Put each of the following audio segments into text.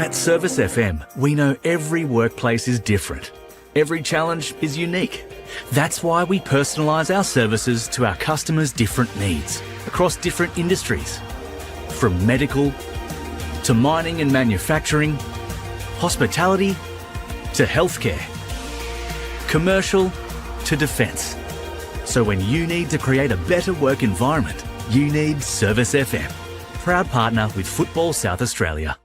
At Service FM, we know every workplace is different. Every challenge is unique. That's why we personalise our services to our customers' different needs across different industries. From medical to mining and manufacturing, hospitality to healthcare, commercial to defence. So when you need to create a better work environment, you need Service FM. Proud partner with Football South Australia.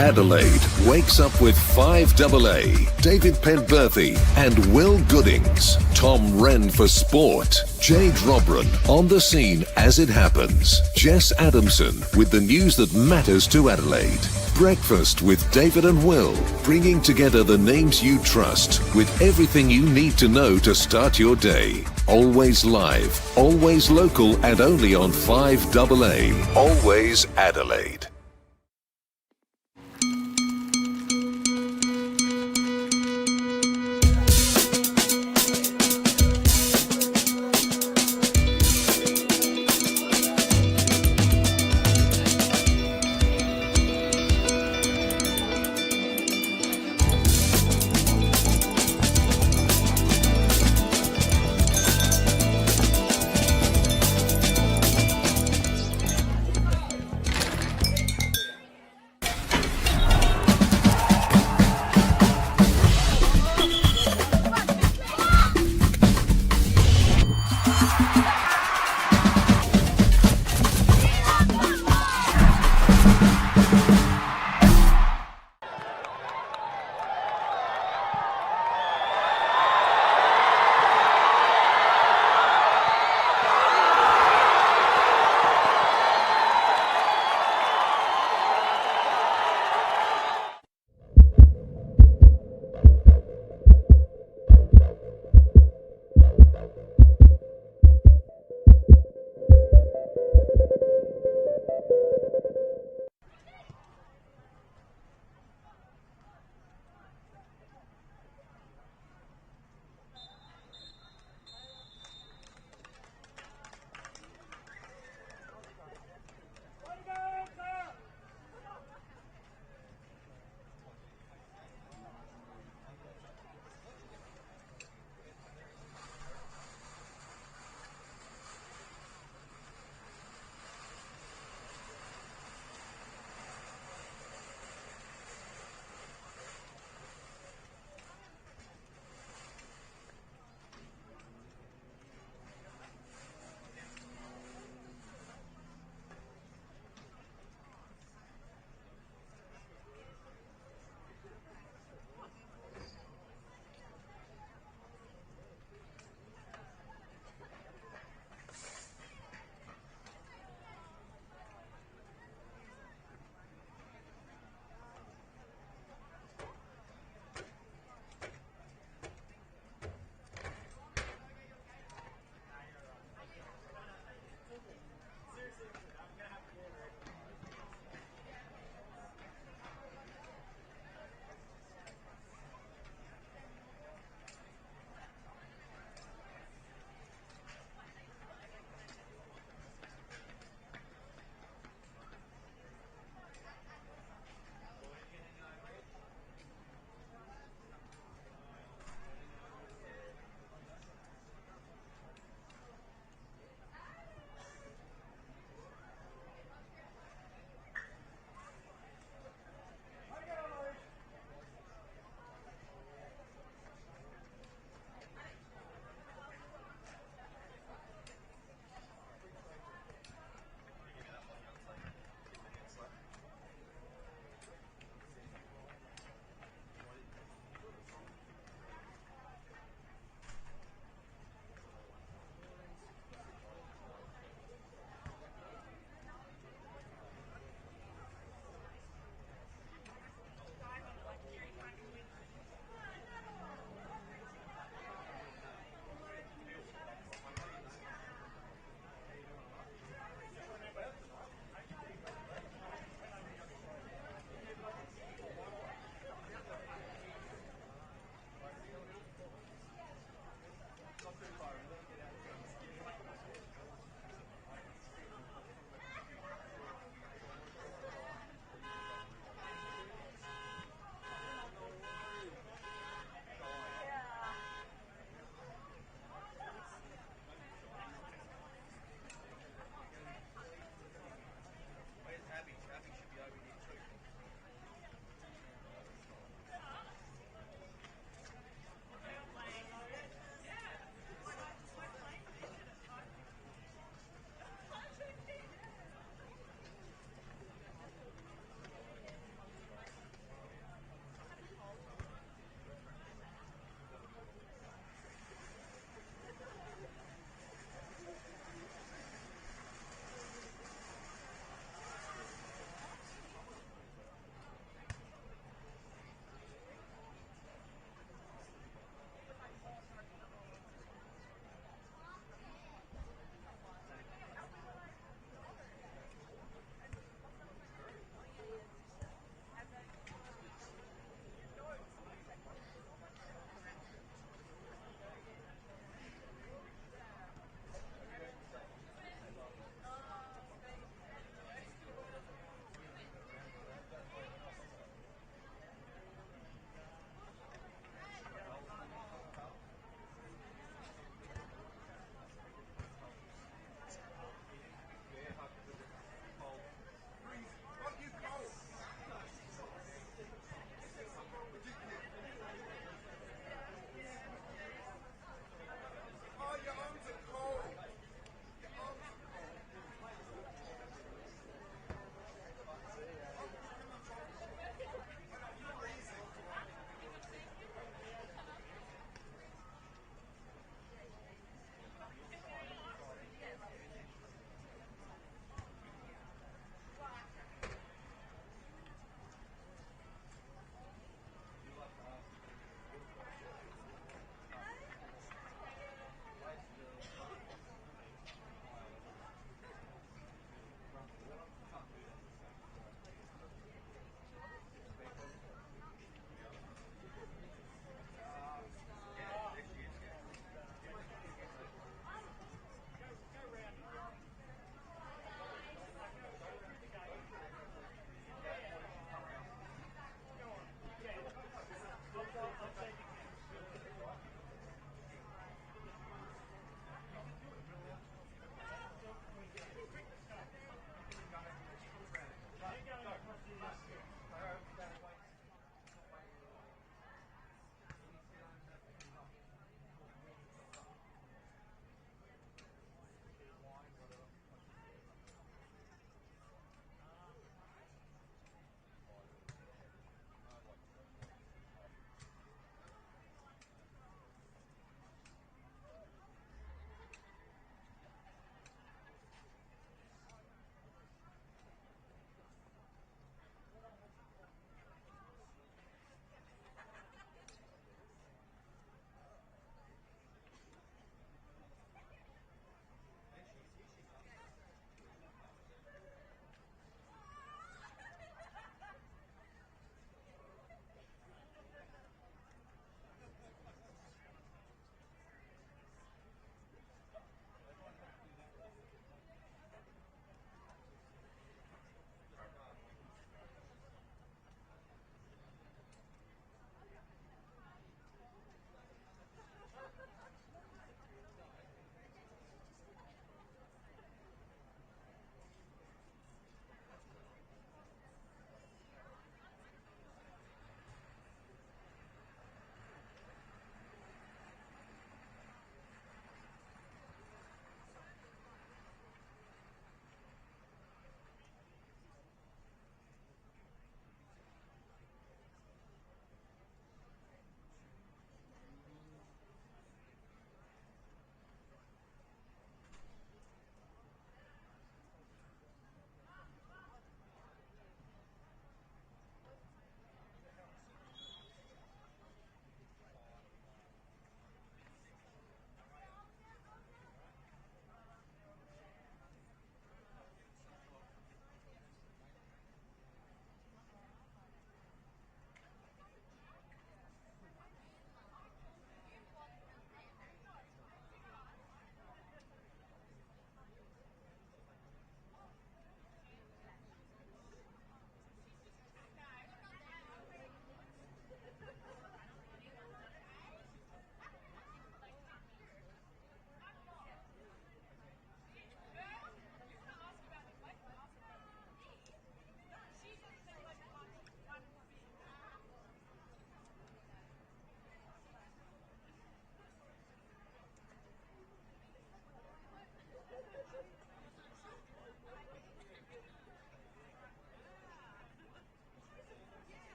Adelaide wakes up with 5AA, David Penberthy and Will Goodings, Tom Wren for sport, Jade Robran on the scene as it happens, Jess Adamson with the news that matters to Adelaide, Breakfast with David and Will, bringing together the names you trust with everything you need to know to start your day. Always live, always local and only on 5AA, always Adelaide.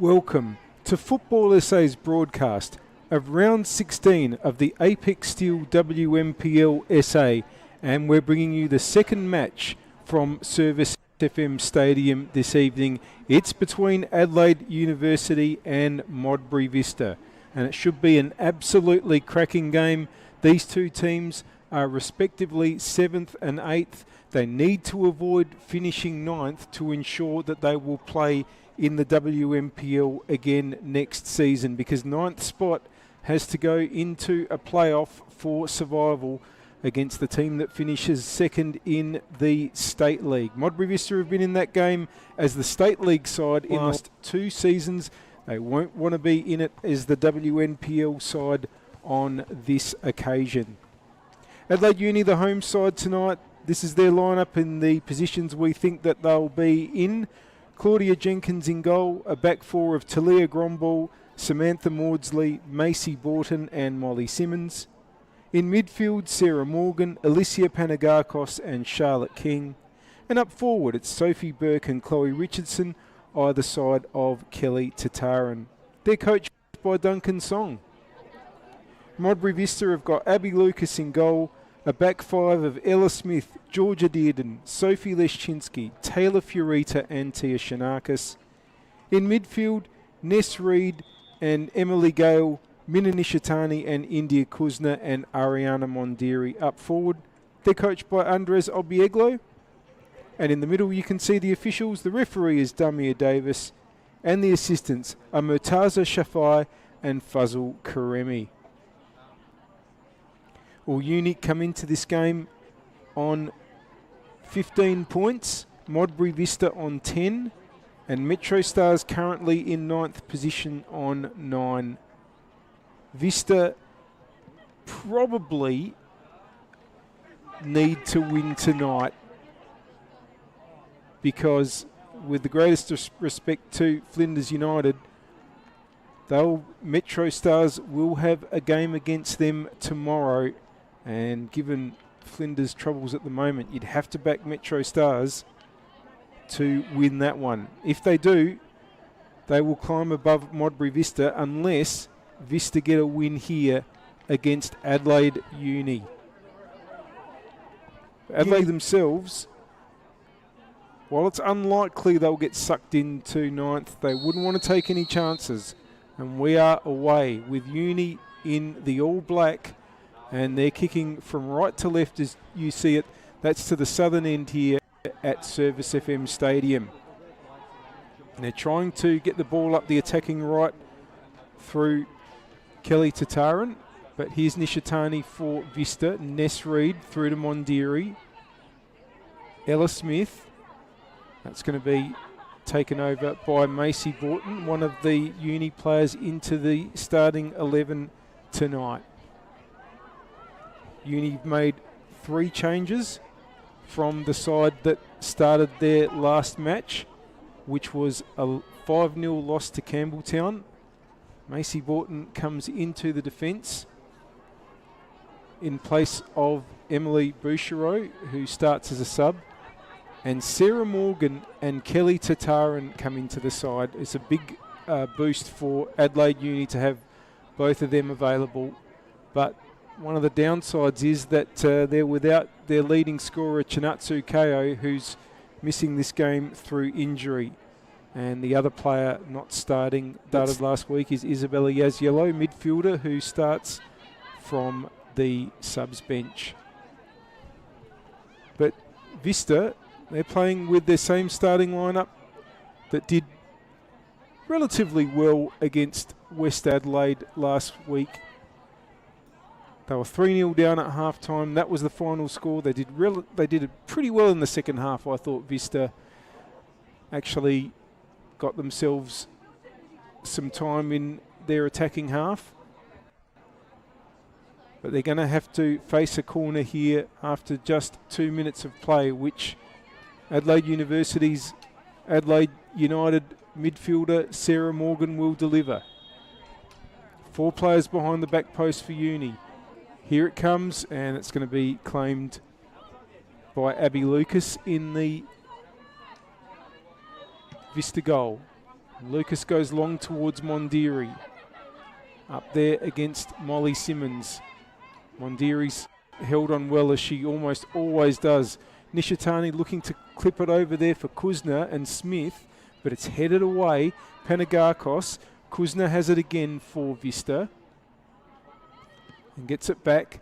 Welcome to Football SA's broadcast of round 16 of the Apex Steel WNPLSA, and we're bringing you the second match from Service FM Stadium this evening. It's between Adelaide University and Modbury Vista, and it should be an absolutely cracking game. These two teams are respectively 7th and 8th. They need to avoid finishing 9th to ensure that they will play in the WNPL again next season, because 9th spot has to go into a playoff for survival against the team that finishes second in the State League. Modbury Vista have been in that game as the State League side in the last 2 seasons. They won't want to be in it as the WNPL side on this occasion. Adelaide Uni, the home side tonight. This is their lineup in the positions we think that they'll be in. Claudia Jenkins in goal, a back four of Talia Gromball, Samantha Maudsley, Macy Borton and Molly Simmons. In midfield, Sarah Morgan, Alicia Panagakos and Charlotte King. And up forward, it's Sophie Burke and Chloe Richardson, either side of Kelly Tataran. They're coached by Duncan Song. Modbury Vista have got Abby Lucas in goal, a back five of Ella Smith, Georgia Dearden, Sophie Leszczynski, Taylor Furita and Tia Shanakis. In midfield, Ness Reid and Emily Gale, Minna Nishitani and India Kuzna and Ariana Mondiri. Up forward, they're coached by Andres Obieglo. And in the middle you can see the officials. The referee is Damir Davis and the assistants are Murtaza Shafai and Fazil Karemi. All Uni come into this game on 15 points, Modbury Vista on 10, and Metro Stars currently in 9th position on 9. Vista probably need to win tonight, because with the greatest respect to Flinders United, Metro Stars will have a game against them tomorrow. And given Flinders' troubles at the moment, you'd have to back Metro Stars to win that one. If they do, they will climb above Modbury Vista unless Vista get a win here against Adelaide Uni. Adelaide themselves, while it's unlikely they'll get sucked into 9th, they wouldn't want to take any chances. And we are away with Uni in the all black. And they're kicking from right to left as you see it. That's to the southern end here at Service FM Stadium. And they're trying to get the ball up the attacking right through Kelly Tataran. But here's Nishitani for Vista. Ness Reid through to Mondiri. Ella Smith. That's going to be taken over by Macy Borton, one of the Uni players into the starting 11 tonight. Uni made 3 changes from the side that started their last match, which was a 5-0 loss to Campbelltown. Macy Borton comes into the defence in place of Emily Bouchereau, who starts as a sub. And Sarah Morgan and Kelly Tataran come into the side. It's a big boost for Adelaide Uni to have both of them available. But one of the downsides is that they're without their leading scorer, Chinatsu Kao, who's missing this game through injury. And the other player not started last week is Isabella Yaziello, midfielder, who starts from the subs bench. But Vista, they're playing with their same starting lineup that did relatively well against West Adelaide last week. They were 3-0 down at half-time. That was the final score. They did it pretty well in the second half. I thought Vista actually got themselves some time in their attacking half. But they're going to have to face a corner here after just 2 minutes of play, which Adelaide University's Adelaide United midfielder Sarah Morgan will deliver. 4 players behind the back post for Uni. Here it comes, and it's going to be claimed by Abby Lucas in the Vista goal. Lucas goes long towards Mondiri. Up there against Molly Simmons. Mondiri's held on well, as she almost always does. Nishitani looking to clip it over there for Kuzna and Smith, but it's headed away. Panagakos. Kuzna has it again for Vista. And gets it back.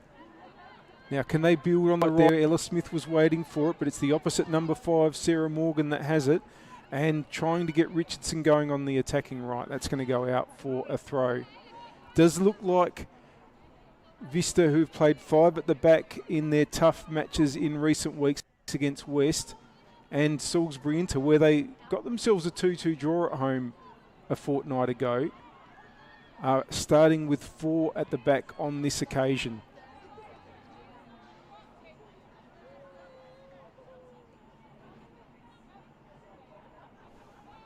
Now, can they build on the right there? Ella Smith was waiting for it, but it's the opposite number 5, Sarah Morgan, that has it. And trying to get Richardson going on the attacking right. That's going to go out for a throw. Does look like Vista, who've played 5 at the back in their tough matches in recent weeks against West and Salisbury Inter, where they got themselves a 2-2 draw at home a fortnight ago, are starting with 4 at the back on this occasion.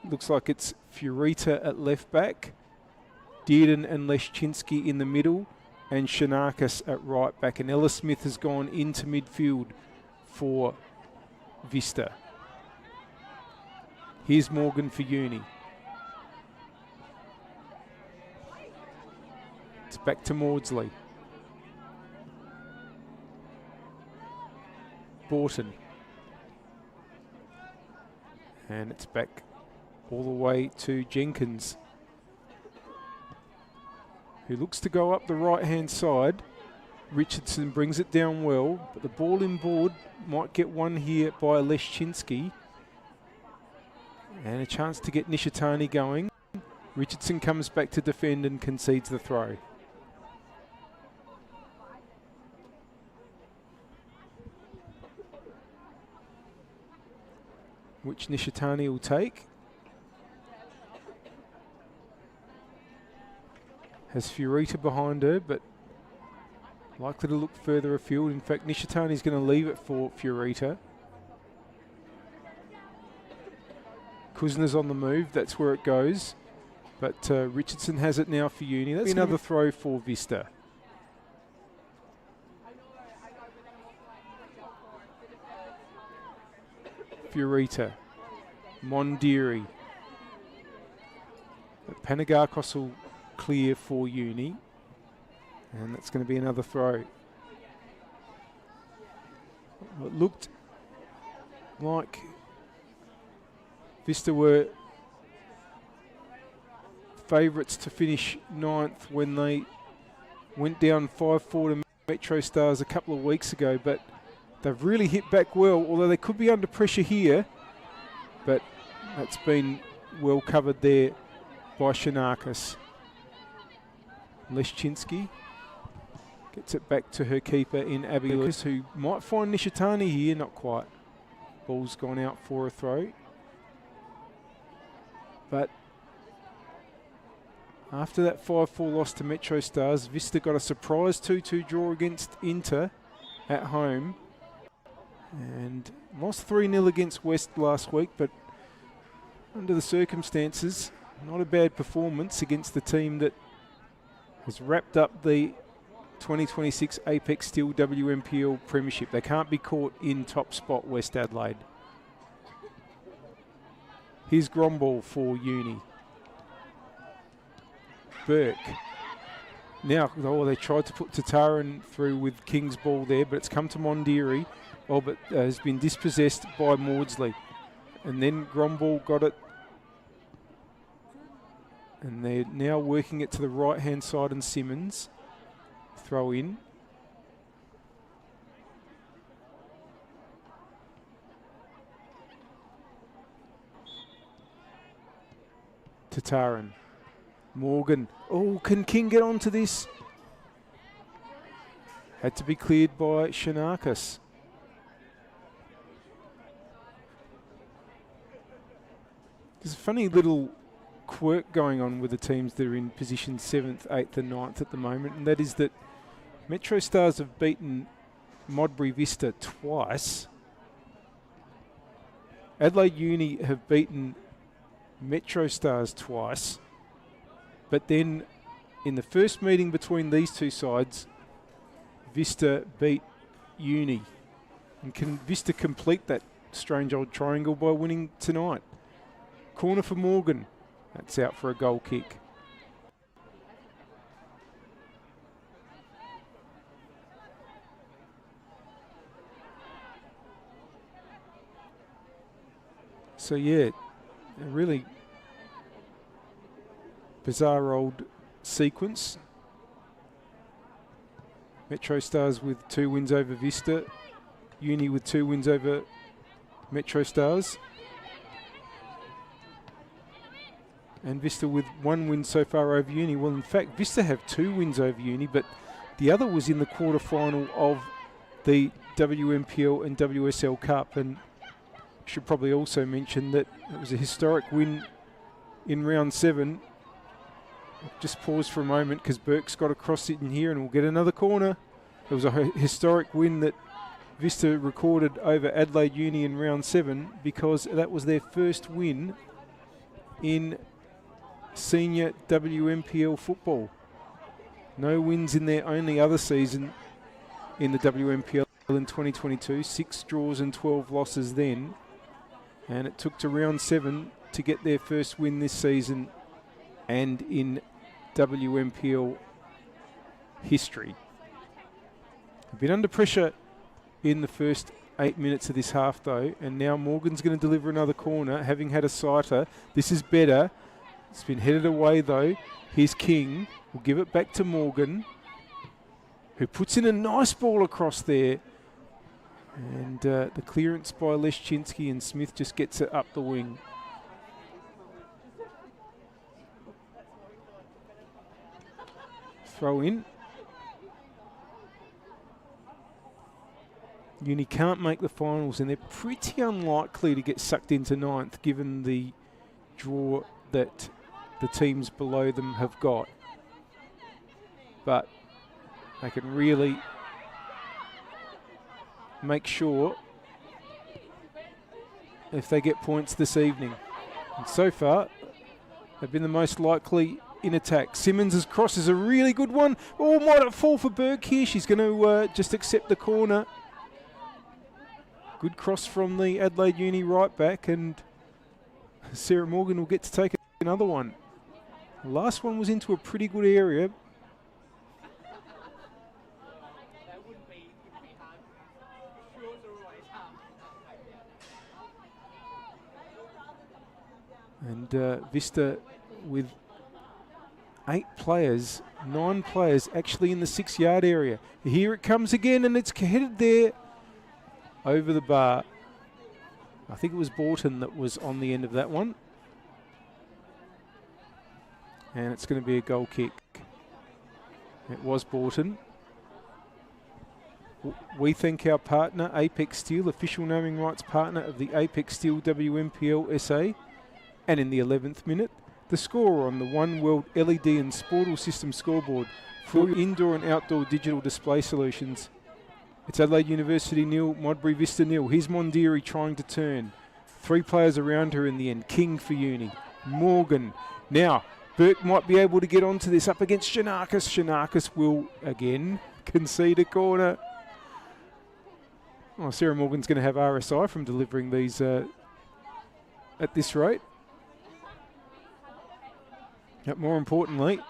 Looks like it's Furita at left back, Dearden and Leszczynski in the middle, and Shanakis at right back. And Ella Smith has gone into midfield for Vista. Here's Morgan for Uni. It's back to Maudsley. Borton. And it's back all the way to Jenkins, who looks to go up the right-hand side. Richardson brings it down well, but the ball in board might get one here by Leszczynski. And a chance to get Nishitani going. Richardson comes back to defend and concedes the throw. Which Nishitani will take. Has Furita behind her, but likely to look further afield. In fact, Nishitani's going to leave it for Furita. Kuzna's on the move, that's where it goes. But Richardson has it now for Uni. That's another throw for Vista. Furita. Mondiri. But Panagakos will clear for Uni. And that's going to be another throw. It looked like Vista were favourites to finish 9th when they went down 5-4 to Metro Stars a couple of weeks ago, but they've really hit back well, although they could be under pressure here, but that's been well covered there by Shanakis. Leszczynski gets it back to her keeper in Abby Lucas, who might find Nishitani here, not quite. Ball's gone out for a throw. But after that 5-4 loss to Metro Stars, Vista got a surprise 2-2 draw against Inter at home and lost 3-0 against West last week, but under the circumstances, not a bad performance against the team that has wrapped up the 2026 Apex Steel WMPL Premiership. They can't be caught in top spot, West Adelaide. Here's Gromball for Uni. Burke. Now, they tried to put Tataran through with King's ball there, but it's come to Mondiri. Oh, but has been dispossessed by Maudsley. And then Gromball got it. And they're now working it to the right-hand side, and Simmons. Throw in. Tataran. Morgan. Oh, can King get onto this? Had to be cleared by Shanakis. There's a funny little quirk going on with the teams that are in position 7th, 8th and 9th at the moment, and that is that Metro Stars have beaten Modbury Vista twice. Adelaide Uni have beaten Metro Stars twice, but then in the first meeting between these two sides, Vista beat Uni. And can Vista complete that strange old triangle by winning tonight? Corner for Morgan. That's out for a goal kick. So yeah, a really bizarre old sequence. Metro Stars with 2 wins over Vista. Uni with 2 wins over Metro Stars. And Vista with 1 win so far over Uni. Well, in fact, Vista have 2 wins over Uni, but the other was in the quarterfinal of the WMPL and WSL Cup. And should probably also mention that it was a historic win in round 7. Just pause for a moment because Burke's got a cross in here and we'll get another corner. It was a historic win that Vista recorded over Adelaide Uni in round 7 because that was their first win in senior WMPL football. No wins in their only other season in the WMPL in 2022. 6 draws and 12 losses then. And it took to round 7 to get their first win this season and in WMPL history. A bit under pressure in the first 8 minutes of this half though, and now Morgan's going to deliver another corner, having had a sighter. This is better. It's been headed away though. Here's King. We'll give it back to Morgan, who puts in a nice ball across there. And the clearance by Leszczynski, and Smith just gets it up the wing. Throw in. Uni can't make the finals, and they're pretty unlikely to get sucked into 9th given the draw that the teams below them have got. But they can really make sure if they get points this evening. And so far, they've been the most likely in attack. Simmons' cross is a really good one. Oh, might it fall for Burke here? She's going to just accept the corner. Good cross from the Adelaide Uni right back, and Sarah Morgan will get to take another one. The last one was into a pretty good area. And Vista with 9 players actually in the 6-yard area. Here it comes again, and it's headed there over the bar. I think it was Borton that was on the end of that one. And it's going to be a goal kick. It was Borton. We thank our partner, Apex Steel, official naming rights partner of the Apex Steel WMPLSA. And in the 11th minute, the scorer on the One World LED and Sportal System scoreboard for indoor and outdoor digital display solutions. It's Adelaide University 0, Modbury Vista 0. Here's Mondiri trying to turn. 3 players around her in the end. King for Uni. Morgan. Now, Burke might be able to get onto this up against Shanakis. Shanakis will again concede a corner. Oh, Sarah Morgan's going to have RSI from delivering these at this rate. But more importantly,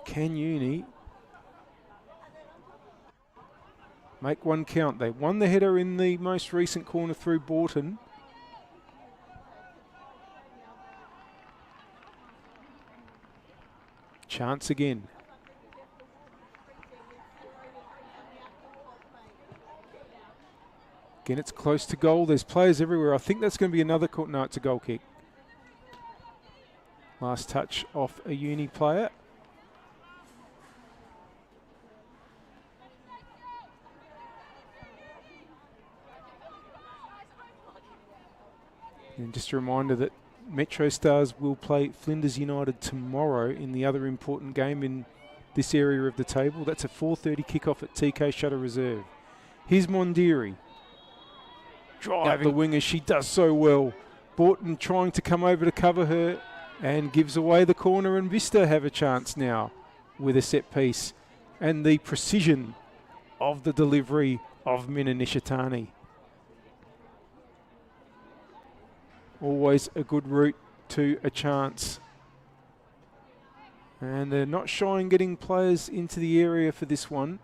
can Uni make one count? They won the header in the most recent corner through Borton. Chance again. Again, it's close to goal. There's players everywhere. I think that's going to be another corner. No, it's a goal kick. Last touch off a Uni player. And just a reminder that Metro Stars will play Flinders United tomorrow in the other important game in this area of the table. That's a 4:30 kickoff at TK Shutter Reserve. Here's Mondiri. Driving the wing as she does so well. Borton trying to come over to cover her and gives away the corner, and Vista have a chance now with a set piece and the precision of the delivery of Mina Nishitani. Always a good route to a chance. And they're not shy in getting players into the area for this one.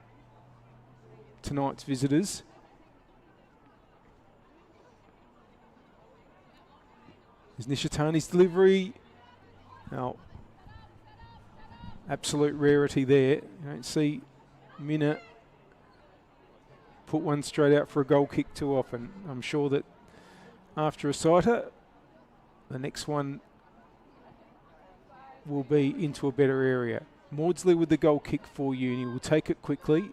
Tonight's visitors. There's Nishitani's delivery. Now, absolute rarity there. You don't see Minna put one straight out for a goal kick too often. I'm sure that after a sighter, the next one will be into a better area. Maudsley with the goal kick for Uni will take it quickly.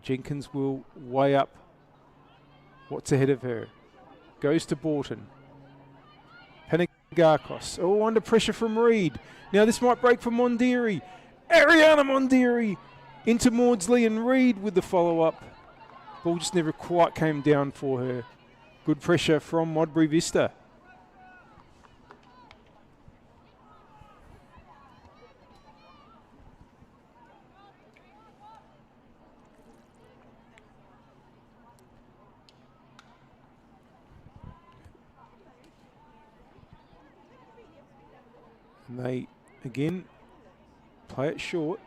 Jenkins will weigh up what's ahead of her. Goes to Borton. Panagakos. Oh, under pressure from Reed. Now this might break for Mondiri. Ariana Mondiri into Maudsley, and Reed with the follow-up. Ball just never quite came down for her. Good pressure from Modbury Vista. And they, again, play it short.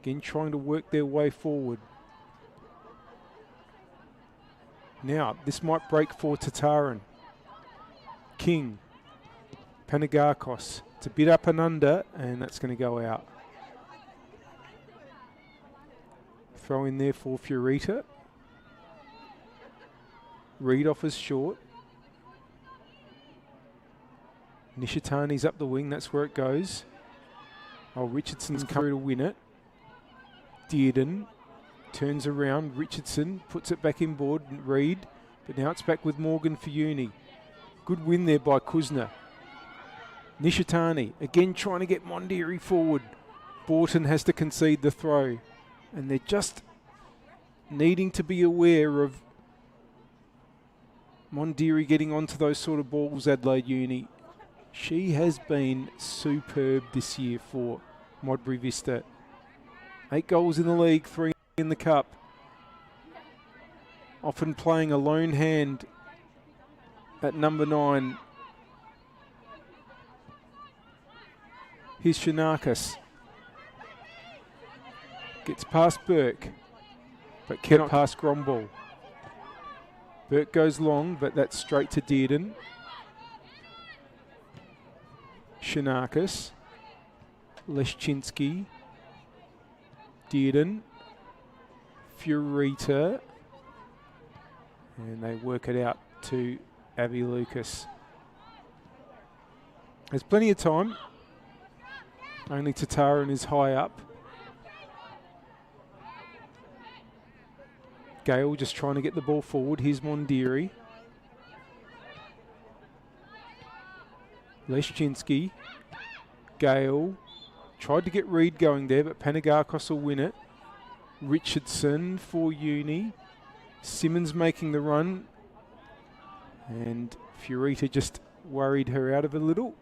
Again, trying to work their way forward. Now, this might break for Tataran. King. Panagakos. It's a bit up and under, and that's going to go out. Throw in there for Fiorita. Reed offers short. Nishitani's up the wing, that's where it goes. Oh, Richardson's come through to win it. Dearden turns around, Richardson puts it back inboard, Reed, but now it's back with Morgan for Uni. Good win there by Kuzna. Nishitani, again trying to get Mondiri forward. Borton has to concede the throw. And they're just needing to be aware of Mondiri getting onto those sort of balls, Adelaide Uni. She has been superb this year for Modbury Vista. 8 goals in the league, 3 in the cup. Often playing a lone hand at number 9. Here's Shanakis. Gets past Burke, but cannot pass Gromball. Burke goes long, but that's straight to Dearden. Shanakis, Leszczynski, Dearden, Fiorita, and they work it out to Abby Lucas. There's plenty of time, only Tataran is high up. Gale just trying to get the ball forward. Here's Mondiri. Leszczynski. Gale. Tried to get Reed going there, but Panagakos will win it. Richardson for Uni. Simmons making the run. And Fiorita just worried her out of a little.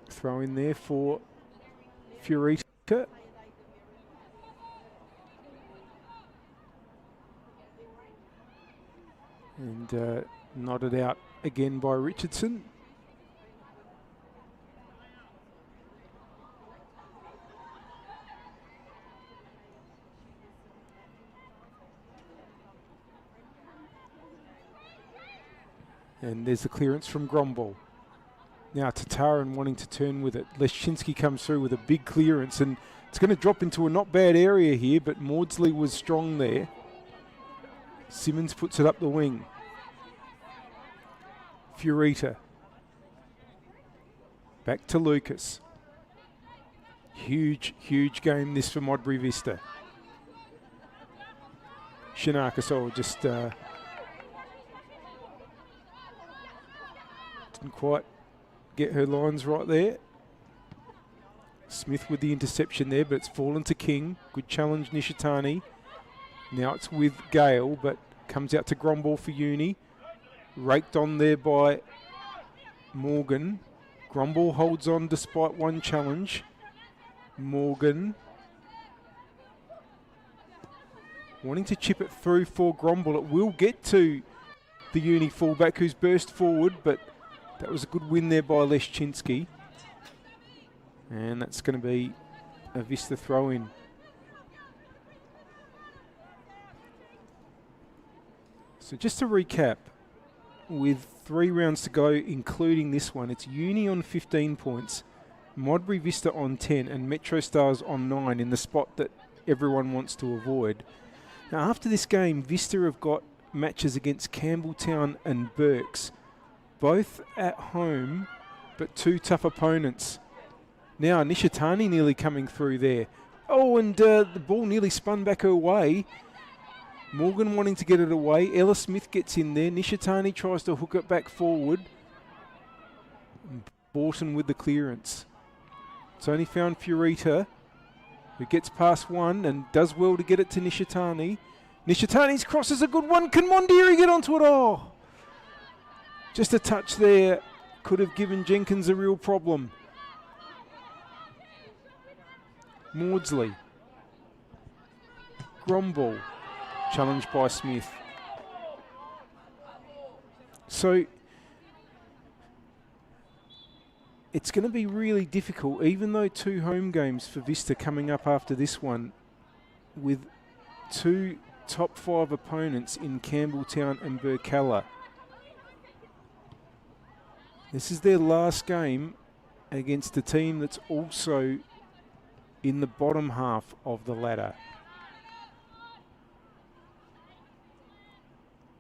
Throw in there for Fiorita. And nodded out again by Richardson. And there's the clearance from Gromball. Now Tataran wanting to turn with it. Leszczynski comes through with a big clearance, and it's going to drop into a not bad area here, but Maudsley was strong there. Simmons puts it up the wing. Fiorita. Back to Lucas. Huge, huge game this for Modbury Vista. Shanakis just didn't quite get her lines right there. Smith with the interception there, but it's fallen to King. Good challenge, Nishitani. Now it's with Gale, but comes out to Gromball for Uni. Raked on there by Morgan. Grumble holds on despite one challenge. Morgan wanting to chip it through for Grumble. It will get to the uni fullback who's burst forward, but that was a good win there by Leszczynski. And that's going to be a Vista throw-in. So just to recap, with 3 rounds to go, including this one, it's Uni on 15 points, Modbury Vista on 10, and Metro Stars on 9 in the spot that everyone wants to avoid. Now, after this game, Vista have got matches against Campbelltown and Berks, both at home, but 2 tough opponents. Now, Nishitani nearly coming through there. Oh, and the ball nearly spun back her way. Morgan wanting to get it away. Ella Smith gets in there. Nishitani tries to hook it back forward. Borton with the clearance. It's only found Furita, who gets past one and does well to get it to Nishitani. Nishitani's cross is a good one. Can Mondiri get onto it? Oh! Just a touch there could have given Jenkins a real problem. Maudsley. Grumble. Challenged by Smith. So it's going to be really difficult, even though 2 home games for Vista coming up after this one, with 2 top 5 opponents in Campbelltown and Burkalla. This is their last game against a team that's also in the bottom half of the ladder.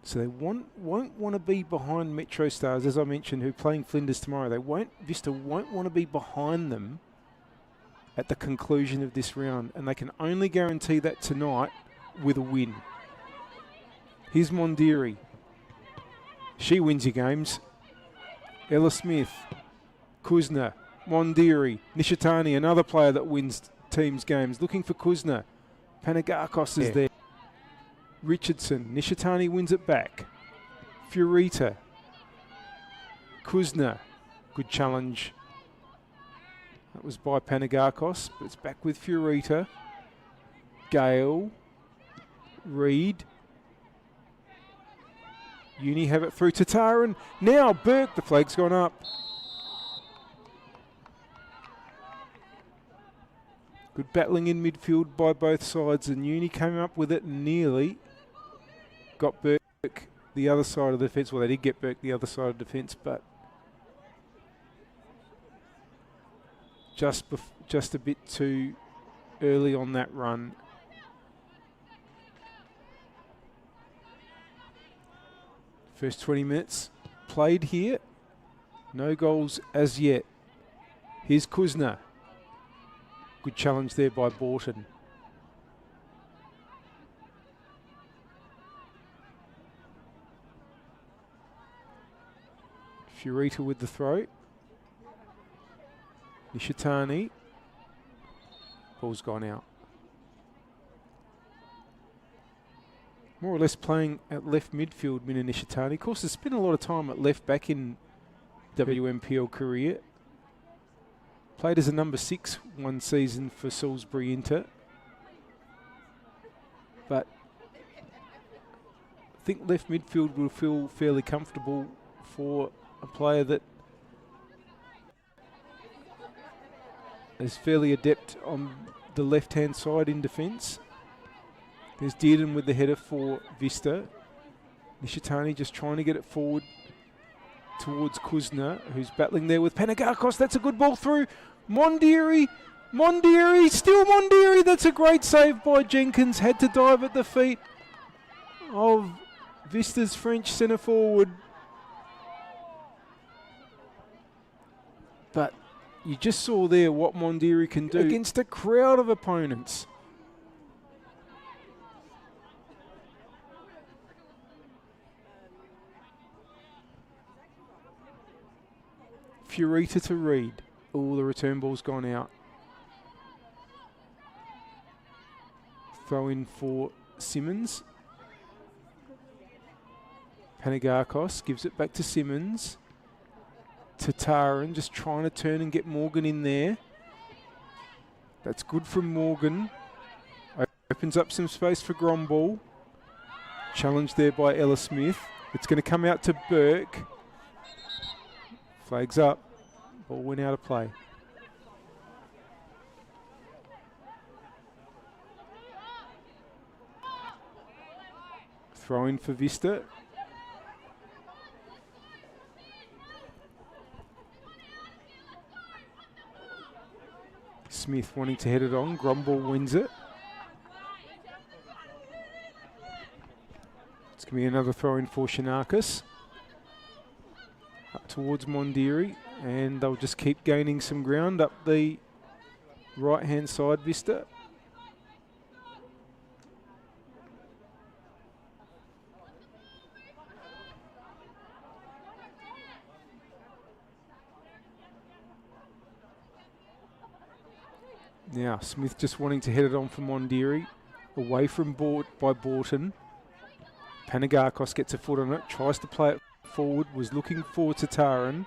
So they won't want to be behind Metro Stars, as I mentioned, who are playing Flinders tomorrow. Vista won't want to be behind them at the conclusion of this round, and they can only guarantee that tonight with a win. Here's Mondiri. She wins your games. Ella Smith, Kuzna, Mondiri, Nishitani, another player that wins teams' games. Looking for Kuzna. Panagakos is there. Richardson, Nishitani wins it back. Furita, Kuzna, good challenge. That was by Panagakos, but it's back with Furita. Gale, Reed. Uni have it through Tataran. Now Burke, the flag's gone up. Good battling in midfield by both sides, and Uni came up with it and nearly got Burke the other side of the defence. Well, they did get Burke the other side of the defence, but just a bit too early on that run. First 20 minutes played here. No goals as yet. Here's Kuzna. Good challenge there by Borton. Furita with the throw. Nishitani. Ball's gone out. More or less playing at left midfield, Mina Nishitani. Of course, there's been a lot of time at left back in WMPL career. Played as a number 6 one season for Salisbury Inter. But I think left midfield will feel fairly comfortable for a player that is fairly adept on the left-hand side in defence. There's Dearden with the header for Vista. Nishitani just trying to get it forward towards Kuzna, who's battling there with Panagakos. That's a good ball through. Mondiri, still Mondiri. That's a great save by Jenkins. Had to dive at the feet of Vista's French centre forward. But you just saw there what Mondiri can do against a crowd of opponents. Furita to Reed. Oh, the return ball's gone out. Throw in for Simmons. Panagakos gives it back to Simmons. Tataran just trying to turn and get Morgan in there. That's good from Morgan. Opens up some space for Gromball. Challenged there by Ella Smith. It's going to come out to Burke. Flags up. Ball went out of play. Throw in for Vista. Smith wanting to head it on. Gromball wins it. It's going to be another throw in for Shanakis. Up towards Mondiri. And they'll just keep gaining some ground up the right-hand side, Vista. Now, Smith just wanting to head it on for Mondiri. Away from by Borton. Panagakos gets a foot on it, tries to play it forward, was looking for Tataran.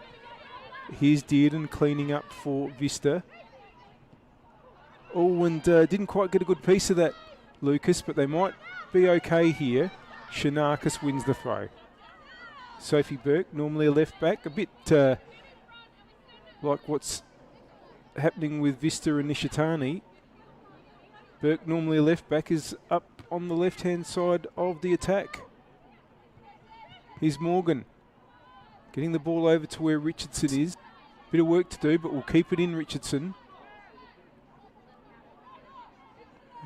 Here's Dearden cleaning up for Vista. Oh, and didn't quite get a good piece of that, Lucas, but they might be okay here. Shanakis wins the throw. Sophie Burke, normally a left back, a bit like what's happening with Vista and Nishitani. Burke, normally a left back, is up on the left-hand side of the attack. Here's Morgan. Getting the ball over to where Richardson is. Bit of work to do, but we'll keep it in Richardson.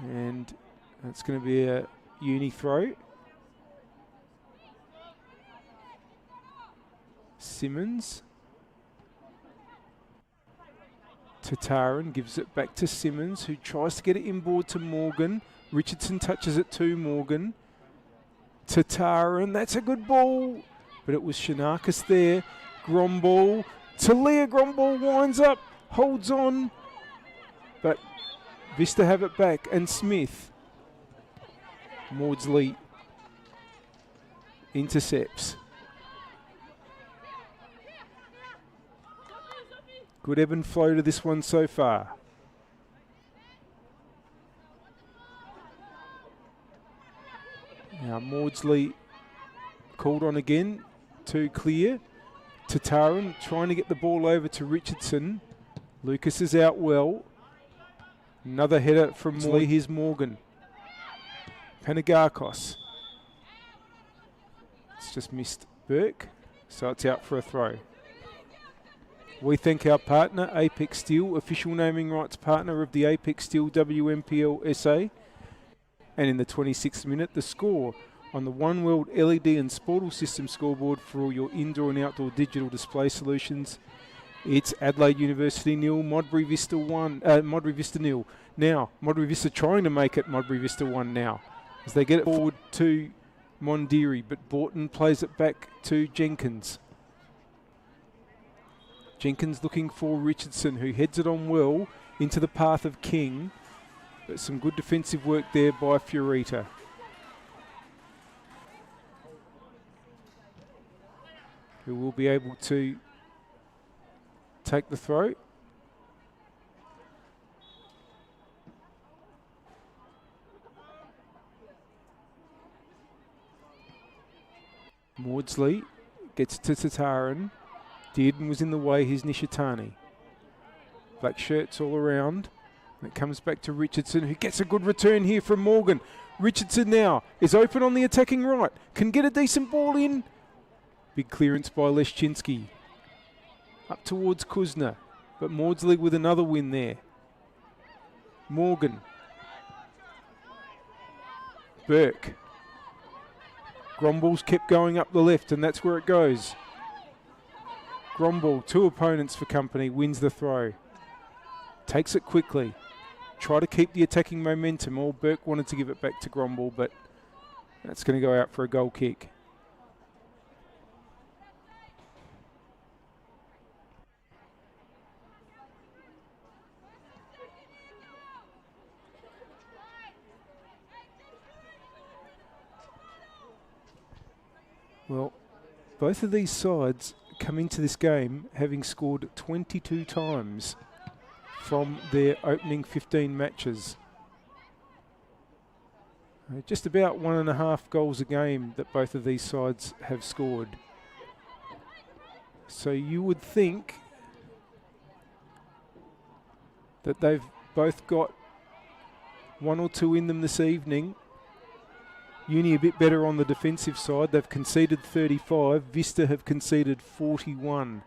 And that's going to be a uni throw. Simmons. Tataran gives it back to Simmons, who tries to get it inboard to Morgan. Richardson touches it to Morgan. Tataran, that's a good ball. But it was Shanakis there. Gromball. Talia Gromball winds up. Holds on. But Vista have it back. And Smith. Maudsley intercepts. Good ebb and flow to this one so far. Now Maudsley called on again. Too clear. Tataran trying to get the ball over to Richardson. Lucas is out well. Another header from Maudsley. Here's Morgan. Panagakos. It's just missed Burke, so it's out for a throw. We thank our partner, Apex Steel, official naming rights partner of the Apex Steel NPLSA. And in the 26th minute, the score on the One World LED and Sportal System scoreboard for all your indoor and outdoor digital display solutions. It's Adelaide University 0, Modbury Vista 1, Modbury Vista 0. Now, Modbury Vista trying to make it Modbury Vista 1 now, as they get it forward to Mondiri, but Borton plays it back to Jenkins. Jenkins looking for Richardson, who heads it on well into the path of King. But some good defensive work there by Fiorita. Who will be able to take the throw. Maudsley gets to Tataran. Dearden was in the way, here's Nishitani. Black shirts all around. And it comes back to Richardson, who gets a good return here from Morgan. Richardson now is open on the attacking right. Can get a decent ball in. Big clearance by Leszczynski. Up towards Kuzna. But Maudsley with another win there. Morgan. Burke. Gromball's kept going up the left, and that's where it goes. Gromball, two opponents for company, wins the throw. Takes it quickly. Try to keep the attacking momentum. All Burke wanted to give it back to Gromball, but that's going to go out for a goal kick. Well, both of these sides come into this game having scored 22 times from their opening 15 matches. Just about 1.5 goals a game that both of these sides have scored. So you would think that they've both got 1 or 2 in them this evening. Uni a bit better on the defensive side. They've conceded 35. Vista have conceded 41.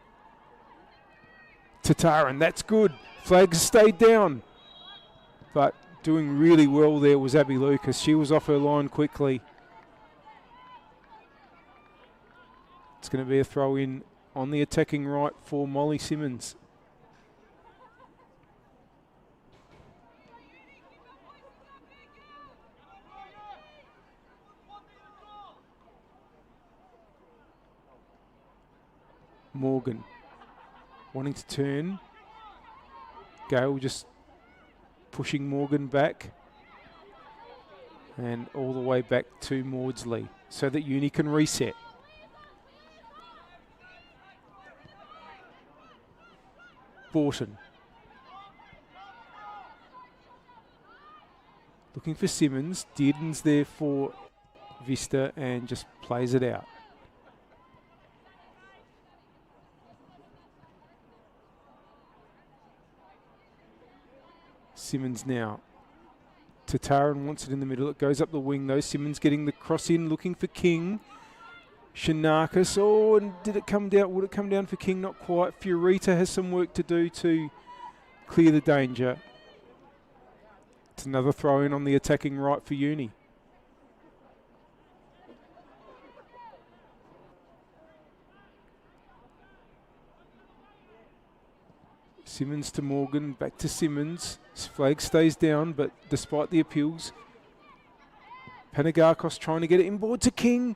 Tataran, that's good. Flags stayed down. But doing really well there was Abby Lucas. She was off her line quickly. It's going to be a throw in on the attacking right for Molly Simmons. Morgan wanting to turn. Gale just pushing Morgan back and all the way back to Maudsley so that Uni can reset. Borton looking for Simmons. Dearden's there for Vista and just plays it out. Simmons now. Tataran wants it in the middle. It goes up the wing though. Simmons getting the cross in, looking for King. Shanakis. Oh, and did it come down? Would it come down for King? Not quite. Fiorita has some work to do to clear the danger. It's another throw in on the attacking right for Uni. Simmons to Morgan, back to Simmons. His flag stays down, but despite the appeals, Panagakos trying to get it inboard to King.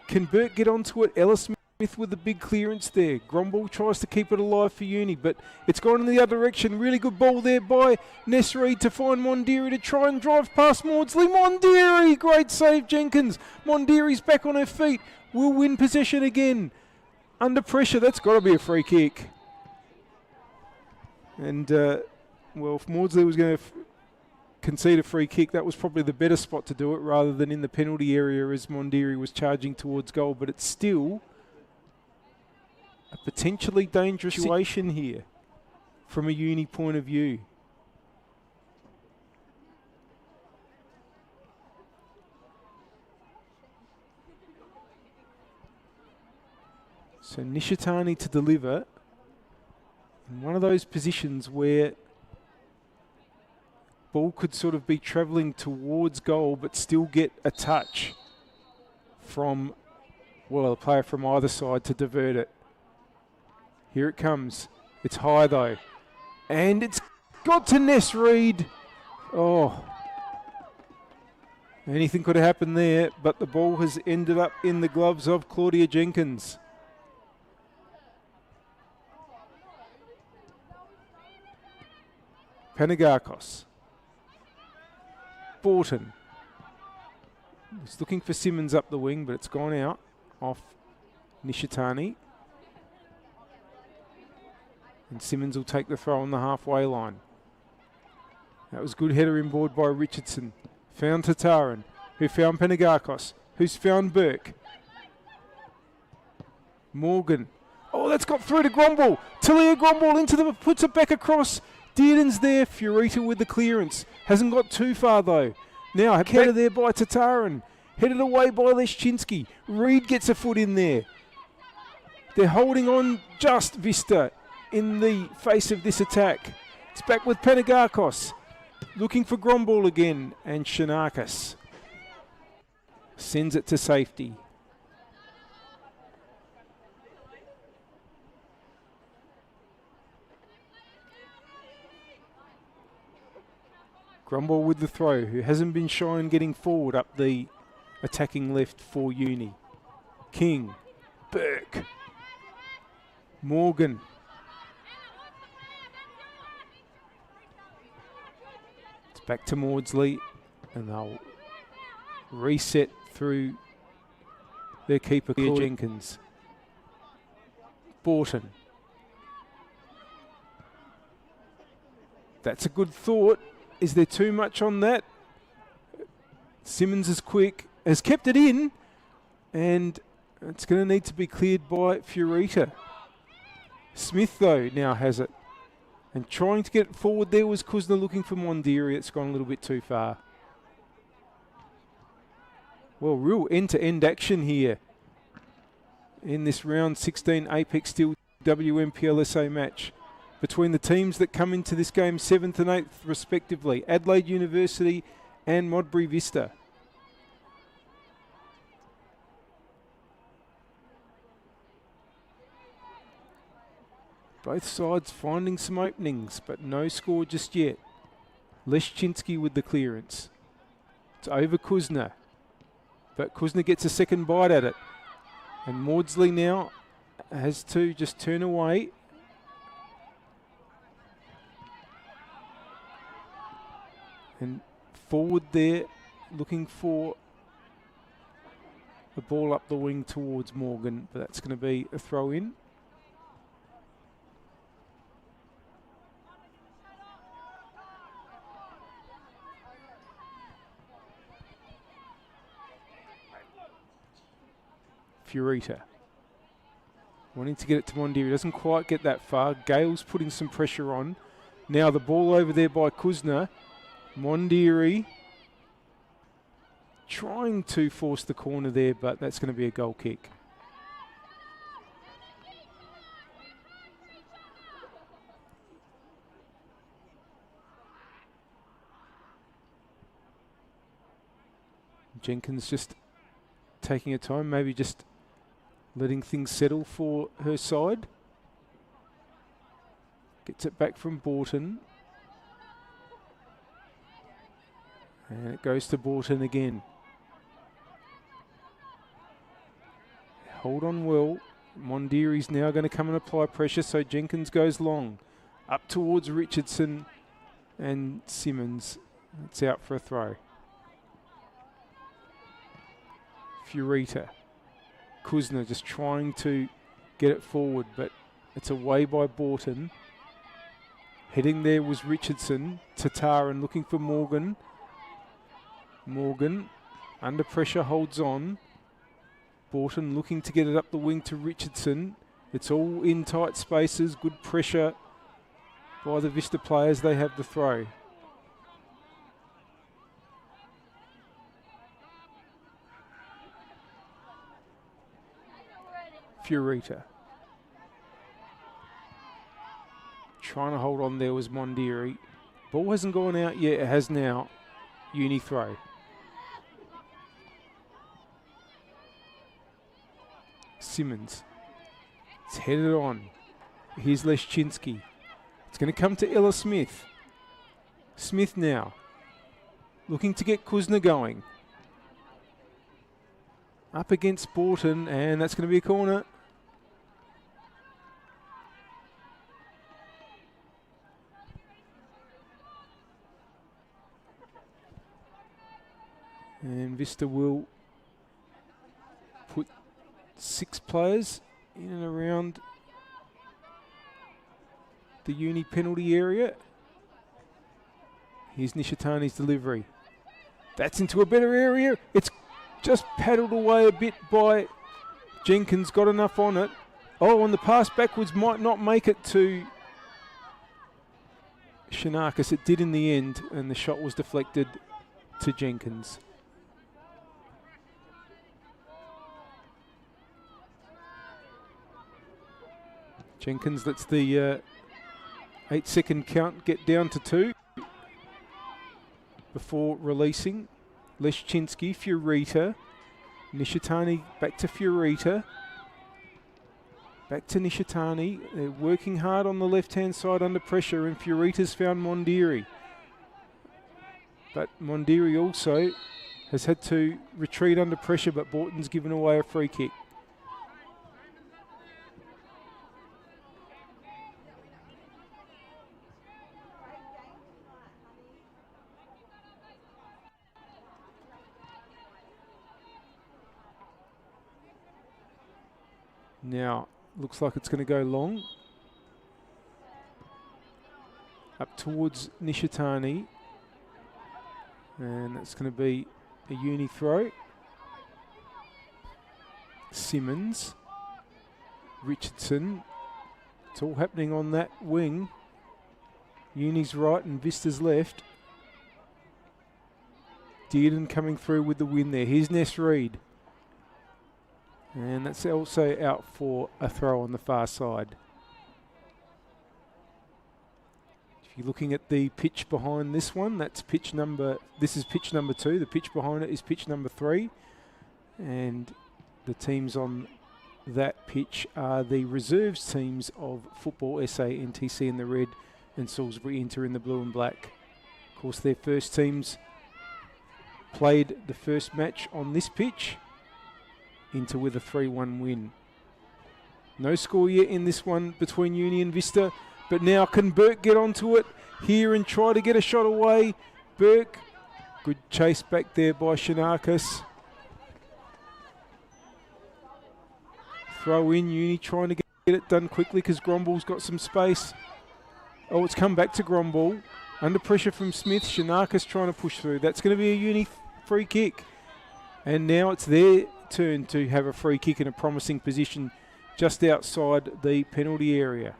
Can Burke get onto it? Ella Smith with the big clearance there. Gromball tries to keep it alive for Uni, but it's gone in the other direction. Really good ball there by Ness Reid to find Mondiri to try and drive past Maudsley. Mondiri! Great save, Jenkins. Mondiri's back on her feet. Will win possession again. Under pressure, that's got to be a free kick. And, well, if Maudsley was going to concede a free kick, that was probably the better spot to do it rather than in the penalty area as Mondiri was charging towards goal. But it's still a potentially dangerous situation here from a Uni point of view. So Nishitani to deliver in one of those positions where ball could sort of be travelling towards goal but still get a touch from, well, a player from either side to divert it. Here it comes. It's high though. And it's got to Ness Reid. Oh. Anything could have happened there, but the ball has ended up in the gloves of Claudia Jenkins. Panagakos. Borton. He's looking for Simmons up the wing, but it's gone out off Nishitani. And Simmons will take the throw on the halfway line. That was good header inboard by Richardson. Found Tataran, who found Panagakos, who's found Burke. Morgan. Oh, that's got through to Gromball. Talia Gromball into the, puts it back across. Dearden's there, Fiorita with the clearance. Hasn't got too far though. Now headed there by Tataran. Headed away by Leszczynski. Reid gets a foot in there. They're holding on just Vista in the face of this attack. It's back with Panagakos. Looking for Gromball again. And Shanakis sends it to safety. Gromball with the throw, who hasn't been shy in getting forward up the attacking left for Uni. King, Burke, Morgan. It's back to Maudsley, and they'll reset through their keeper, Jenkins. Borton. That's a good thought. Is there too much on that? Simmons is quick, has kept it in, and it's going to need to be cleared by Furita. Smith, though, now has it. And trying to get it forward there was Kuzna looking for Mondiri. It's gone a little bit too far. Well, real end-to-end action here in this round 16 Apex Steel WMPLSA match between the teams that come into this game 7th and 8th respectively, Adelaide University and Modbury Vista. Both sides finding some openings, but no score just yet. Leszczynski with the clearance. It's over Kuzna, but Kuzna gets a second bite at it. And Maudsley now has to just turn away. And forward there, looking for the ball up the wing towards Morgan, but that's going to be a throw in. Furita wanting to get it to Mondiri, doesn't quite get that far. Gale's putting some pressure on. Now the ball over there by Kuzna. Mondiri trying to force the corner there, but that's going to be a goal kick. Jenkins just taking her time, maybe just letting things settle for her side. Gets it back from Borton. And it goes to Borton again. Hold on well. Mondiri's now going to come and apply pressure, so Jenkins goes long. Up towards Richardson and Simmons. It's out for a throw. Furita. Kuzna just trying to get it forward, but it's away by Borton. Heading there was Richardson. Tataran looking for Morgan. Morgan under pressure holds on. Borton looking to get it up the wing to Richardson. It's all in tight spaces. Good pressure by the Vista players. They have the throw. Furita. Trying to hold on there was Mondiri. Ball hasn't gone out yet. It has now. Uni throw. Simmons. It's headed on. Here's Leszczynski. It's going to come to Ella Smith. Smith now. Looking to get Kuzna going. Up against Borton, and that's going to be a corner. And Vista will put 6 players in and around the uni penalty area. Here's Nishitani's delivery. That's into a better area. It's just paddled away a bit by Jenkins. Got enough on it. Oh, and the pass backwards might not make it to Shanakis. It did in the end, and the shot was deflected to Jenkins. Jenkins lets the 8-second count get down to 2 before releasing. Leszczynski, Furita, Nishitani back to Furita, back to Nishitani. They're working hard on the left-hand side under pressure, and Furita's found Mondiri. But Mondiri also has had to retreat under pressure, but Borton's given away a free kick. Now, Looks like it's going to go long. Up towards Nishitani. And it's going to be a uni throw. Simmons. Richardson. It's all happening on that wing. Uni's right and Vista's left. Dearden coming through with the win there. Here's Ness Reid. And that's also out for a throw on the far side. If you're looking at the pitch behind this one, this is pitch number 2. The pitch behind it is pitch number 3. And the teams on that pitch are the reserves teams of Football SA, NTC in the red and Salisbury Inter in the blue and black. Of course, their first teams played the first match on this pitch. Inter with a 3-1 win. No score yet in this one between Uni and Vista, but now can Burke get onto it here and try to get a shot away? Burke, good chase back there by Shanakis. Throw in, Uni trying to get it done quickly because Gromball's got some space. Oh, it's come back to Gromball. Under pressure from Smith, Shanakis trying to push through. That's going to be a Uni free kick. And now it's their turn to have a free kick in a promising position just outside the penalty area.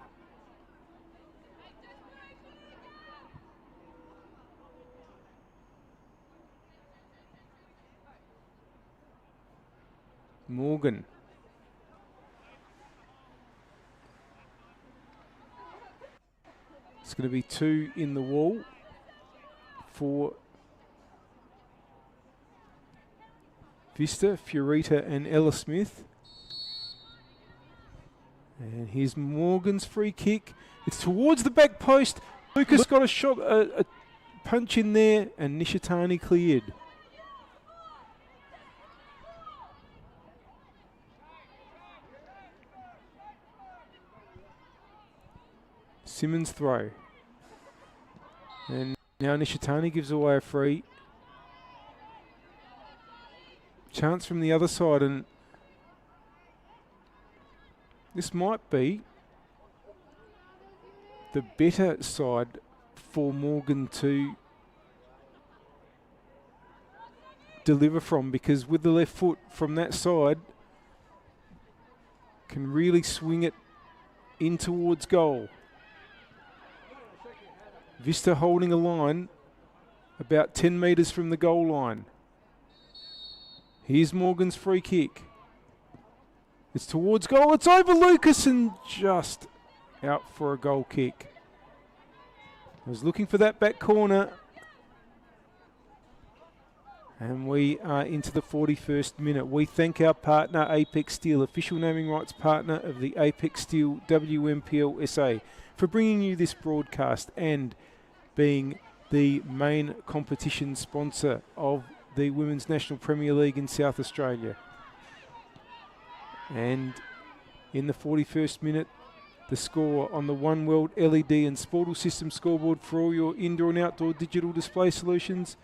Morgan. It's going to be 2 in the wall for Vista, Fiorita and Ella Smith. And here's Morgan's free kick. It's towards the back post. Lucas got a shot, a punch in there, and Nishitani cleared. Simmons throw. And now Nishitani gives away a free. Chance from the other side, and this might be the better side for Morgan to deliver from, because with the left foot from that side can really swing it in towards goal. Vista holding a line about 10 metres from the goal line. Here's Morgan's free kick. It's towards goal. It's over Lucas and just out for a goal kick. I was looking for that back corner. And we are into the 41st minute. We thank our partner Apex Steel, official naming rights partner of the Apex Steel WNPLSA, for bringing you this broadcast and being the main competition sponsor of the Women's National Premier League in South Australia. And in the 41st minute, the score on the One World LED and Sportal System scoreboard for all your indoor and outdoor digital display solutions.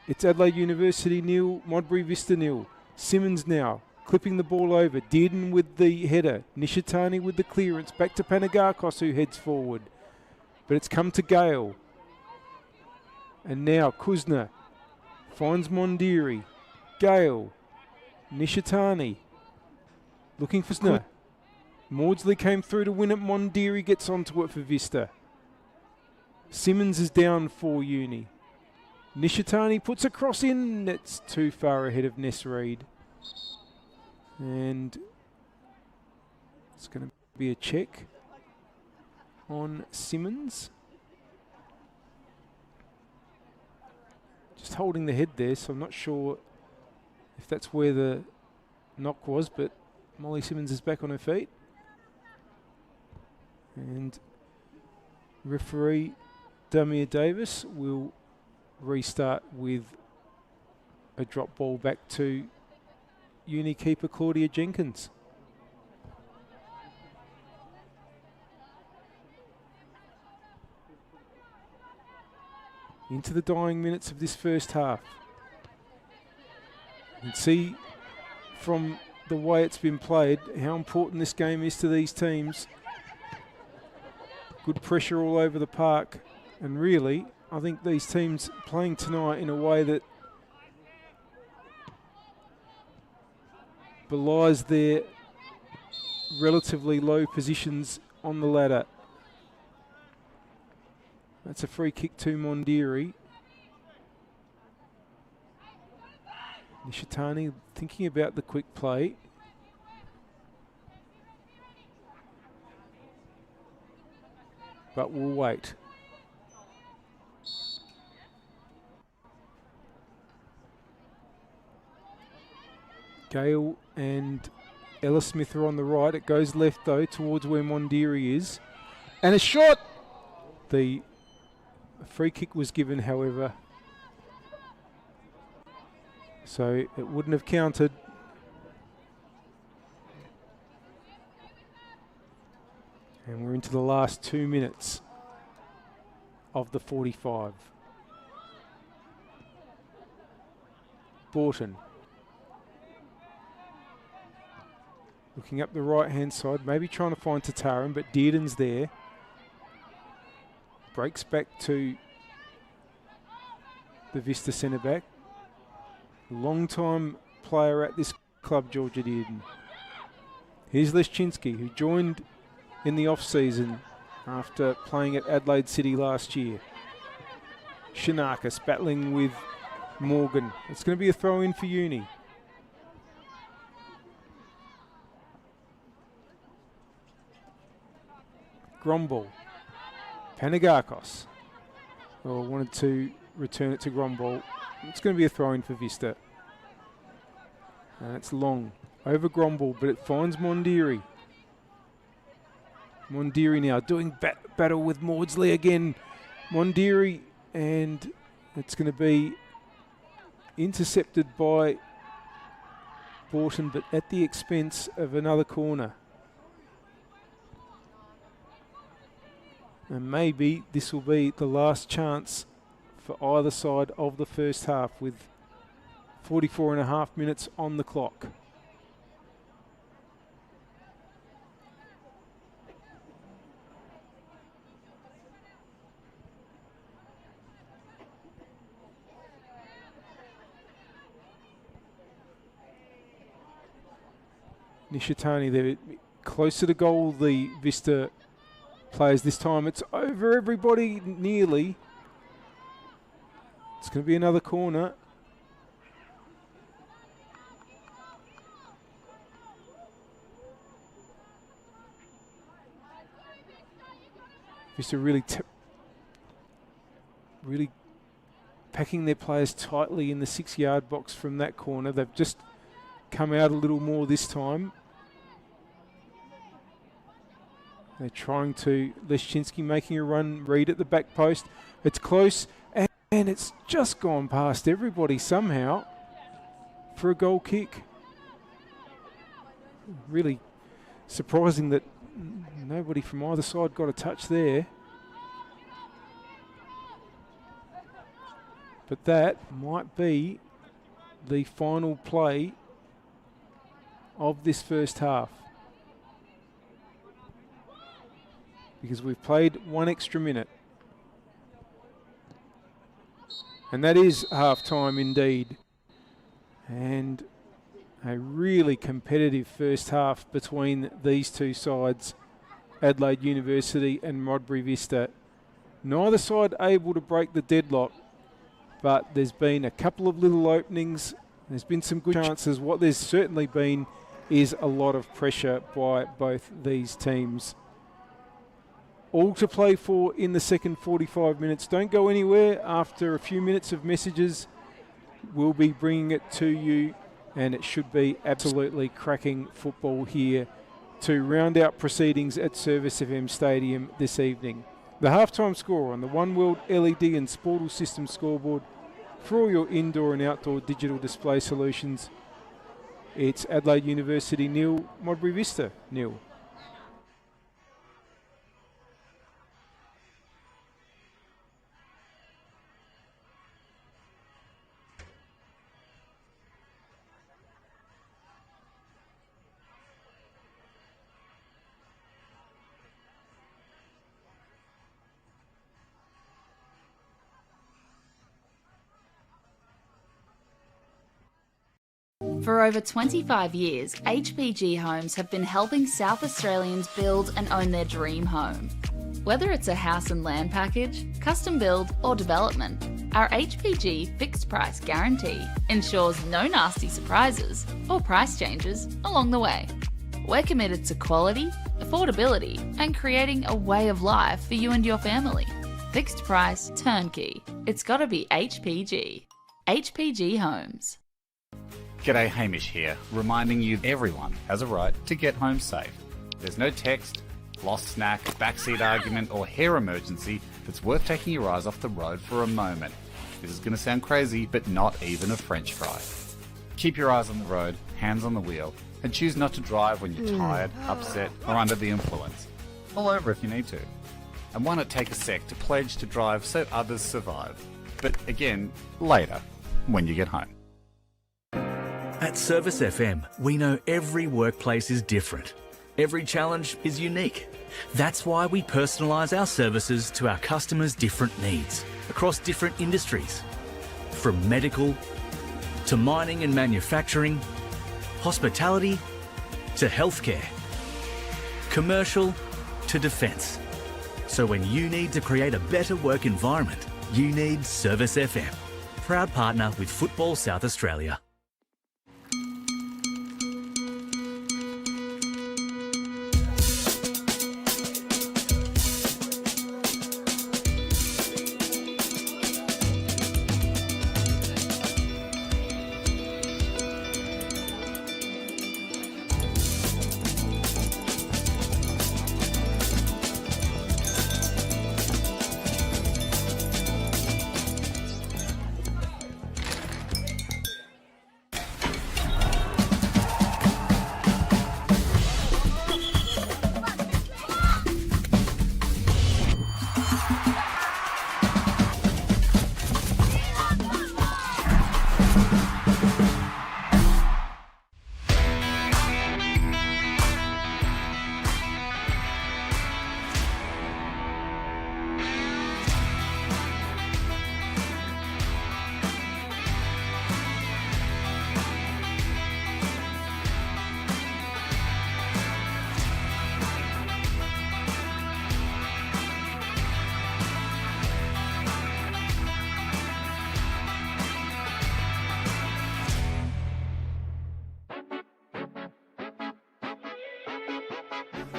It's Adelaide University 0, Modbury Vista 0. Simmons now clipping the ball over. Dearden with the header. Nishitani with the clearance. Back to Panagakos, who heads forward. But it's come to Gale. And now Kuzna finds Mondiri. Gale. Nishitani. Looking for Sna. Maudsley came through to win it. Mondiri gets onto it for Vista. Simmons is down for Uni. Nishitani puts a cross in. It's too far ahead of Ness Reid. And it's going to be a check on Simmons. Just holding the head there, so I'm not sure if that's where the knock was, but Molly Simmons is back on her feet. And referee Damir Davis will restart with a drop ball back to Uni keeper Claudia Jenkins. Into the dying minutes of this first half. You can see from the way it's been played, how important this game is to these teams. Good pressure all over the park. And really, I think these teams playing tonight in a way that belies their relatively low positions on the ladder. That's a free kick to Modbury. Nishitani thinking about the quick play. But we'll wait. Gale and Ella Smith are on the right. It goes left though towards where Modbury is. And a shot! The free kick was given, however. So it wouldn't have counted. And we're into the last 2 minutes of the 45. Borton. Looking up the right-hand side, maybe trying to find Tataran, but Dearden's there. Breaks back to the Vista centre-back. Long-time player at this club, Georgia Dearden. Here's Leszczynski, who joined in the off-season after playing at Adelaide City last year. Shanakis battling with Morgan. It's going to be a throw-in for Uni. Gromball. Panagakos. Well, wanted to return it to Gromball. It's going to be a throw-in for Vista. And it's long. Over Gromball, but it finds Modbury. Modbury now doing battle with Maudsley again. Modbury, and it's going to be intercepted by Borton, but at the expense of another corner. And maybe this will be the last chance for either side of the first half with 44.5 minutes on the clock. Nishitani, they're closer to goal, the Vista players this time. It's over everybody nearly. It's going to be another corner. Vista really packing their players tightly in the 6-yard box from that corner. They've just come out a little more this time. They're trying to, Leszczynski making a run, Reed at the back post. It's close, and it's just gone past everybody somehow for a goal kick. Really surprising that nobody from either side got a touch there. But that might be the final play of this first half, because we've played one extra minute. And that is half-time indeed. And a really competitive first half between these two sides, Adelaide University and Modbury Vista. Neither side able to break the deadlock, but there's been a couple of little openings. There's been some good chances. What there's certainly been is a lot of pressure by both these teams. All to play for in the second 45 minutes. Don't go anywhere. After a few minutes of messages, we'll be bringing it to you, and it should be absolutely cracking football here to round out proceedings at Service FM Stadium this evening. The halftime score on the One World LED and Sportal System scoreboard for all your indoor and outdoor digital display solutions. It's Adelaide University 0, Modbury Vista 0. For over 25 years, HPG Homes have been helping South Australians build and own their dream home. Whether it's a house and land package, custom build or development, our HPG fixed price guarantee ensures no nasty surprises or price changes along the way. We're committed to quality, affordability and creating a way of life for you and your family. Fixed price, turnkey. It's gotta be HPG. HPG Homes. G'day, Hamish here, reminding you everyone has a right to get home safe. There's no text, lost snack, backseat argument or hair emergency that's worth taking your eyes off the road for a moment. This is going to sound crazy, but not even a French fry. Keep your eyes on the road, hands on the wheel, and choose not to drive when you're tired, upset or under the influence. Pull over if you need to. And why not take a sec to pledge to drive so others survive? But again, later, when you get home. At Service FM, we know every workplace is different. Every challenge is unique. That's why we personalise our services to our customers' different needs across different industries. From medical to mining and manufacturing, hospitality to healthcare, commercial to defence. So when you need to create a better work environment, you need Service FM. Proud partner with Football South Australia.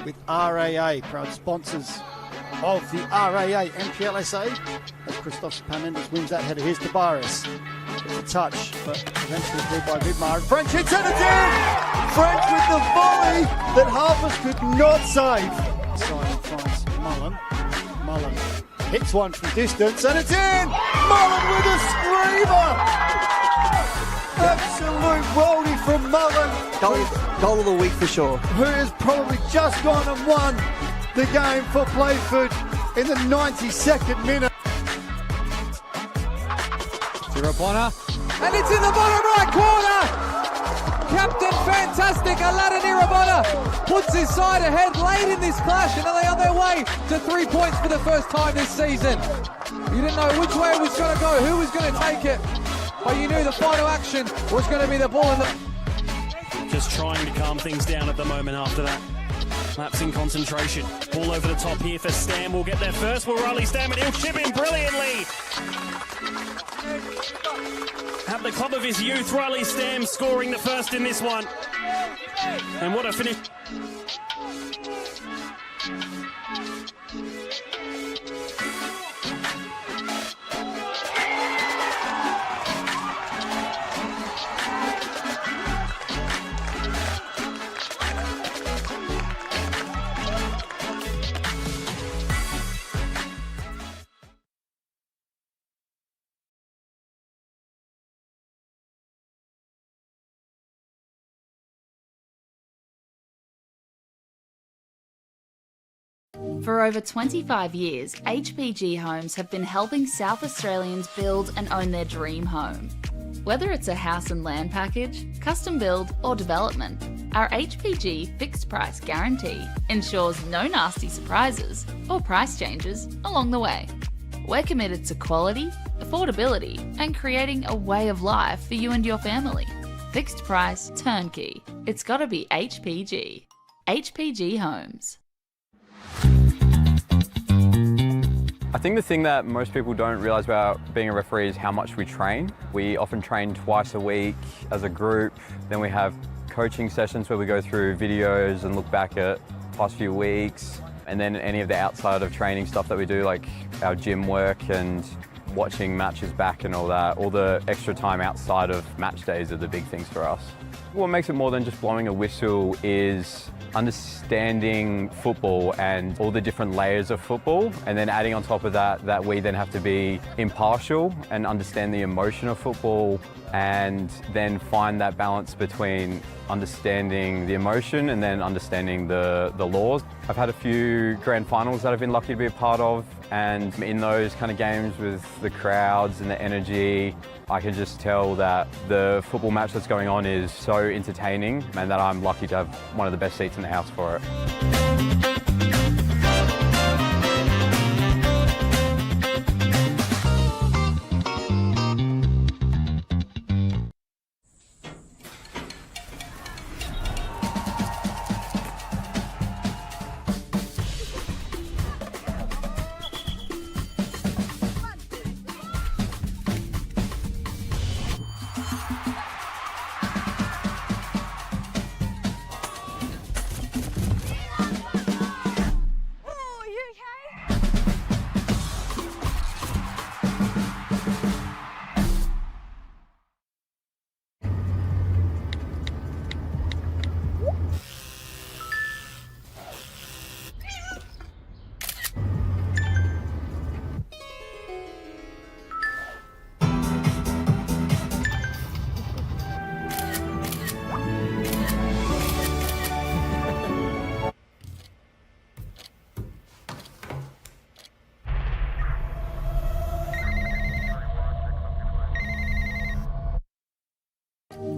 With RAA, proud sponsors of the RAA NPLSA. As Christoph Panendas wins that header, here's Tabaris. It's a touch, but eventually cleared by Vidmar. French hits and it's in! French with the volley that Harpers could not save. Simon finds Mullen. Mullen hits one from distance and it's in! Mullen with a screamer! Absolute worldie from Mullen. Goal of the week for sure. Who has probably just gone and won the game for Playford in the 92nd minute. Irabona, and it's in the bottom right corner. Captain Fantastic, Aladdin Irabona, puts his side ahead late in this clash, and are they on their way to 3 points for the first time this season. You didn't know which way it was going to go, who was going to take it, but you knew the final action was going to be the ball in the... Just trying to calm things down at the moment after that. Lapse in concentration. Ball over the top here for Stam. Will get there first. Will Riley Stam, and he'll chip in brilliantly. At the club of his youth, Riley Stam scoring the first in this one. And what a finish. For over 25 years, HPG Homes have been helping South Australians build and own their dream home. Whether it's a house and land package, custom build or development, our HPG fixed price guarantee ensures no nasty surprises or price changes along the way. We're committed to quality, affordability and creating a way of life for you and your family. Fixed price, turnkey. It's gotta be HPG. HPG Homes. I think the thing that most people don't realise about being a referee is how much we train. We often train twice a week as a group. Then we have coaching sessions where we go through videos and look back at past few weeks. And then any of the outside of training stuff that we do, like our gym work and watching matches back and all that. All the extra time outside of match days are the big things for us. What makes it more than just blowing a whistle is understanding football and all the different layers of football, and then adding on top of that we then have to be impartial and understand the emotion of football, and then find that balance between understanding the emotion and then understanding the laws. I've had a few grand finals that I've been lucky to be a part of, and in those kind of games with the crowds and the energy, I can just tell that the football match that's going on is so entertaining, and that I'm lucky to have one of the best seats in the house for it.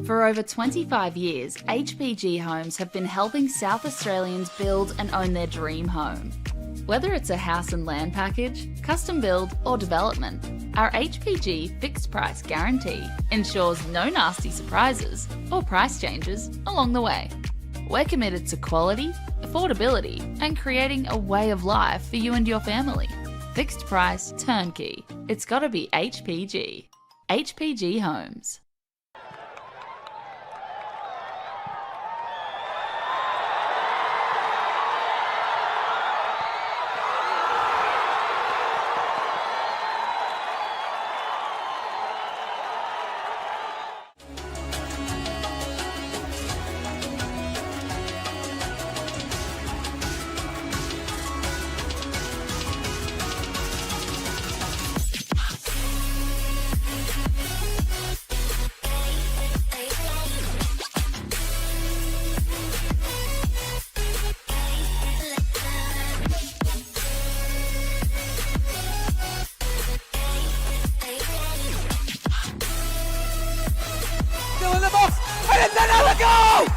For over 25 years, HPG Homes have been helping South Australians build and own their dream home. Whether it's a house and land package, custom build or development, our HPG fixed price guarantee ensures no nasty surprises or price changes along the way. We're committed to quality, affordability and creating a way of life for you and your family. Fixed price, turnkey. It's gotta be HPG. HPG Homes. Still in the box, and it's another goal!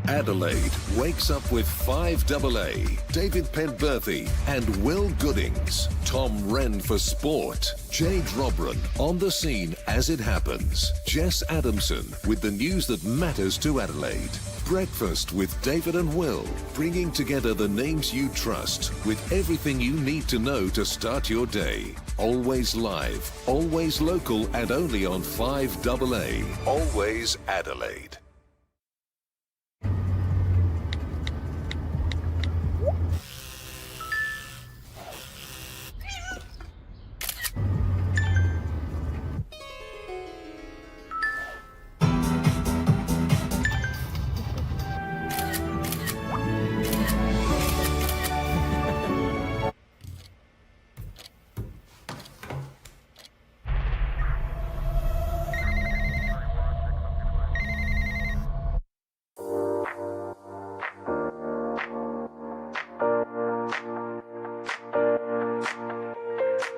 Adelaide wakes up with 5AA, David Penberthy and Will Goodings. Tom Wren for sport. Jade Robran on the scene as it happens. Jess Adamson with the news that matters to Adelaide. Breakfast with David and Will, bringing together the names you trust with everything you need to know to start your day. Always live, always local and only on 5AA. Always Adelaide.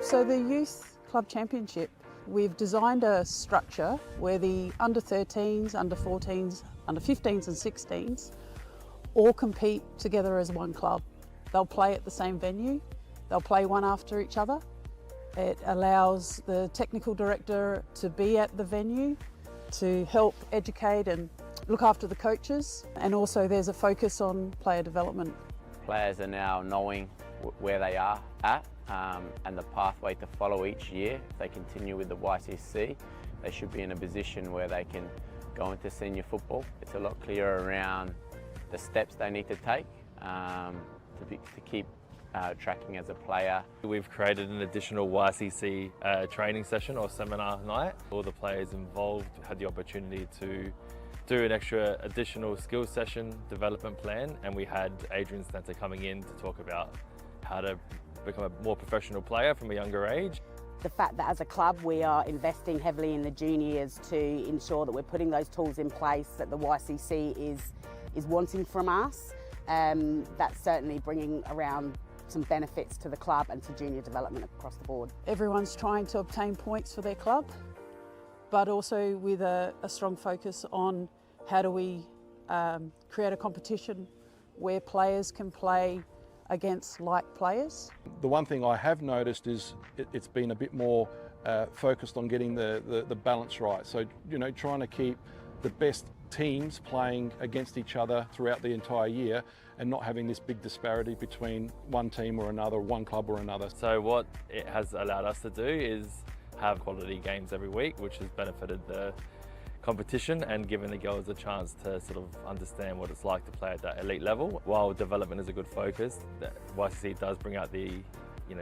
So the Youth Club Championship, we've designed a structure where the under 13s, under 14s, under 15s and 16s all compete together as one club. They'll play at the same venue, they'll play one after each other. It allows the technical director to be at the venue to help educate and look after the coaches, and also there's a focus on player development. Players are now knowing where they are at and the pathway to follow each year. If they continue with the YCC, they should be in a position where they can go into senior football. It's a lot clearer around the steps they need to take to keep tracking as a player. We've created an additional YCC training session or seminar night. All the players involved had the opportunity to do an extra additional skills session development plan, and we had Adrian Stanter coming in to talk about how to become a more professional player from a younger age. The fact that as a club we are investing heavily in the juniors to ensure that we're putting those tools in place that the YCC is wanting from us, that's certainly bringing around some benefits to the club and to junior development across the board. Everyone's trying to obtain points for their club, but also with a strong focus on how do we create a competition where players can play against like players. The one thing I have noticed is it's been a bit more focused on getting the balance right. So, you know, trying to keep the best teams playing against each other throughout the entire year and not having this big disparity between one team or another, one club or another. So what it has allowed us to do is have quality games every week, which has benefited the competition and given the girls a chance to sort of understand what it's like to play at that elite level. While development is a good focus, the YCC does bring out the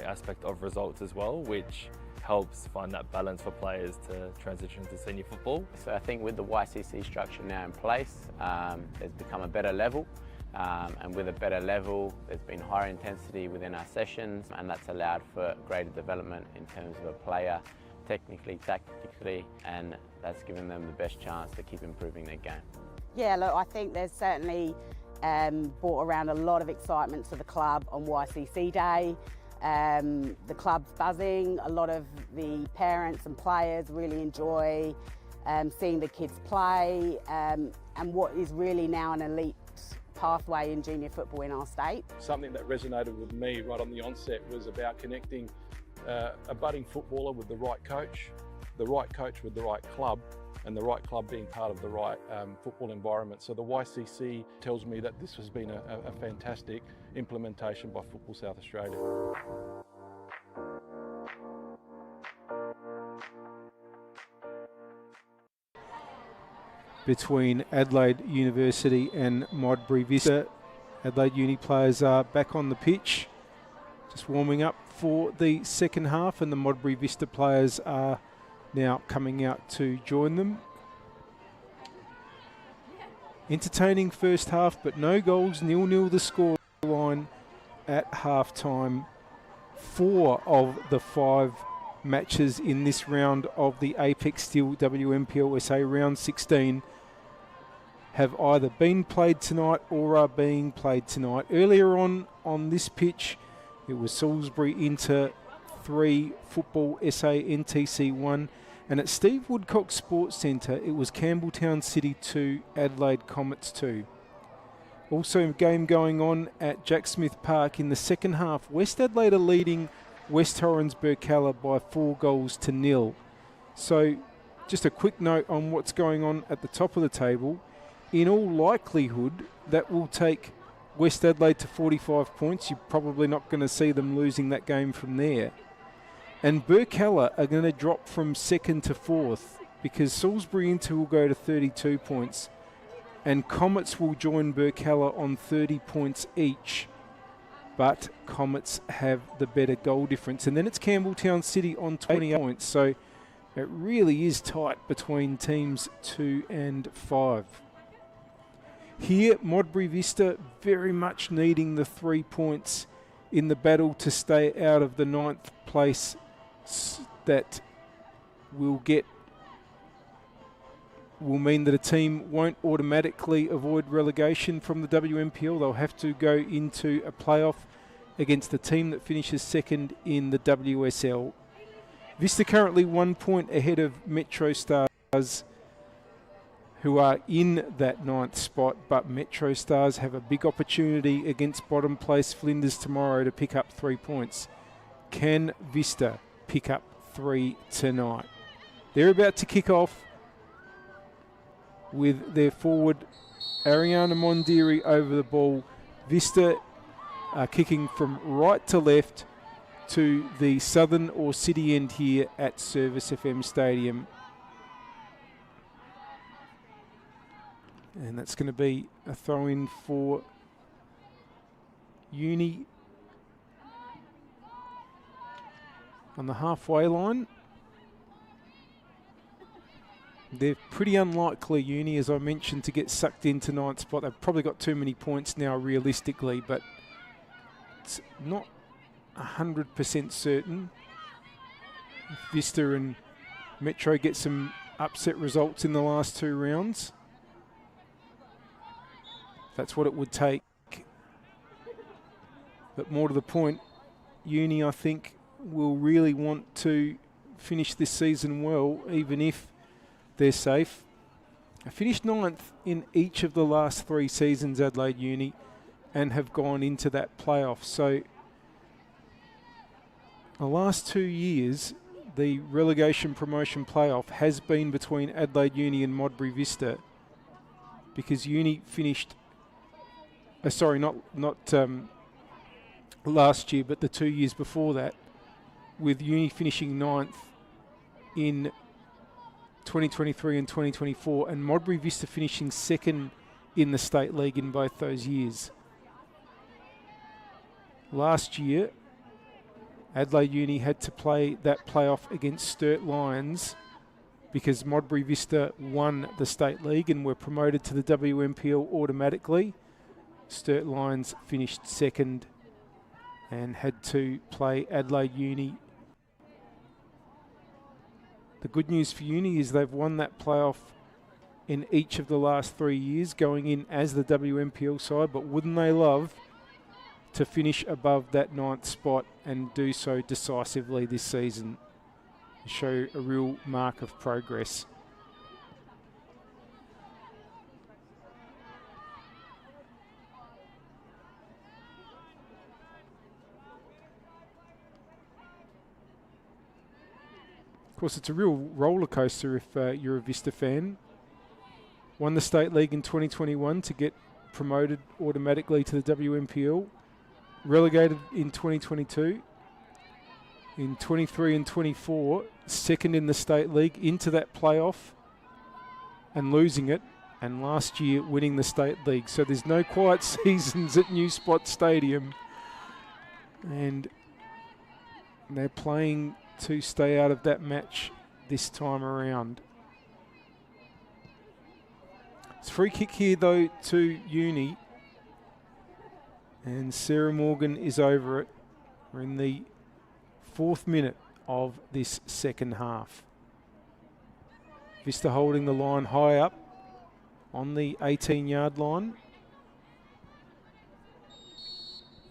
aspect of results as well, which helps find that balance for players to transition to senior football. So I think with the YCC structure now in place, there's become a better level. And with a better level, there's been higher intensity within our sessions, and that's allowed for greater development in terms of a player, technically, tactically, and that's given them the best chance to keep improving their game. Yeah, look, I think there's certainly brought around a lot of excitement to the club on YCC Day. The club's buzzing, a lot of the parents and players really enjoy seeing the kids play, and what is really now an elite pathway in junior football in our state. Something that resonated with me right on the onset was about connecting a budding footballer with the right coach with the right club, and the right club being part of the right football environment. So the YCC tells me that this has been a fantastic implementation by Football South Australia. Between Adelaide University and Modbury Vista, Adelaide Uni players are back on the pitch, just warming up for the second half, and the Modbury Vista players are now coming out to join them. Entertaining first half, but no goals, 0-0 the score line at half time. 4 of the 5 matches in this round of the Apex Steel WNPLSA round 16 have either been played tonight or are being played tonight. Earlier on this pitch, it was Salisbury Inter 3, Football SA NTC 1, and at Steve Woodcock Sports Centre, it was Campbelltown City 2, Adelaide Comets 2. Also a game going on at Jack Smith Park in the second half. West Adelaide are leading West Torrens Burkalla by 4-0. So just a quick note on what's going on at the top of the table. In all likelihood, that will take West Adelaide to 45 points. You're probably not going to see them losing that game from there. And Burkalla are going to drop from 2nd to 4th because Salisbury Inter will go to 32 points and Comets will join Burkalla on 30 points each. But Comets have the better goal difference. And then it's Campbelltown City on 28 points. So it really is tight between teams 2 and 5. Here, Modbury Vista very much needing the 3 points in the battle to stay out of the 9th place that will mean that a team won't automatically avoid relegation from the WNPL. They'll have to go into a playoff against the team that finishes second in the WSL. Vista currently 1 point ahead of Metro Stars, who are in that 9th spot, but Metro Stars have a big opportunity against bottom place Flinders tomorrow to pick up 3 points. Can Vista pick up 3 tonight? They're about to kick off with their forward Ariana Mondiri over the ball. Vista are kicking from right to left to the southern or city end here at Service FM Stadium. And that's going to be a throw-in for Uni on the halfway line. They're pretty unlikely, Uni, as I mentioned, to get sucked into 9th spot. They've probably got too many points now realistically, but it's not 100% certain. If Vista and Metro get some upset results in the last 2 rounds, that's what it would take. But more to the point, Uni, I think, will really want to finish this season well, even if they're safe. I finished 9th in each of the last 3 seasons, Adelaide Uni, and have gone into that playoff. So the last 2 years, the relegation promotion playoff has been between Adelaide Uni and Modbury Vista, because Uni finished, not last year, but the 2 years before that, with Uni finishing 9th in 2023 and 2024, and Modbury Vista finishing 2nd in the State League in both those years. Last year, Adelaide Uni had to play that playoff against Sturt Lions because Modbury Vista won the State League and were promoted to the WMPL automatically. Sturt Lions finished 2nd and had to play Adelaide Uni. The good news for Uni is they've won that playoff in each of the last 3 years, going in as the WMPL side, but wouldn't they love to finish above that 9th spot and do so decisively this season, show a real mark of progress. Of course, it's a real roller coaster if you're a Vista fan. Won the State League in 2021 to get promoted automatically to the WMPL. Relegated in 2022. In 23 and 24, 2nd in the State League, into that playoff and losing it. And last year winning the State League. So there's no quiet seasons at New Spot Stadium. And they're playing to stay out of that match this time around. It's free kick here though to Uni, and Sarah Morgan is over it. We're in the 4th minute of this second half. Vista holding the line high up on the 18-yard line.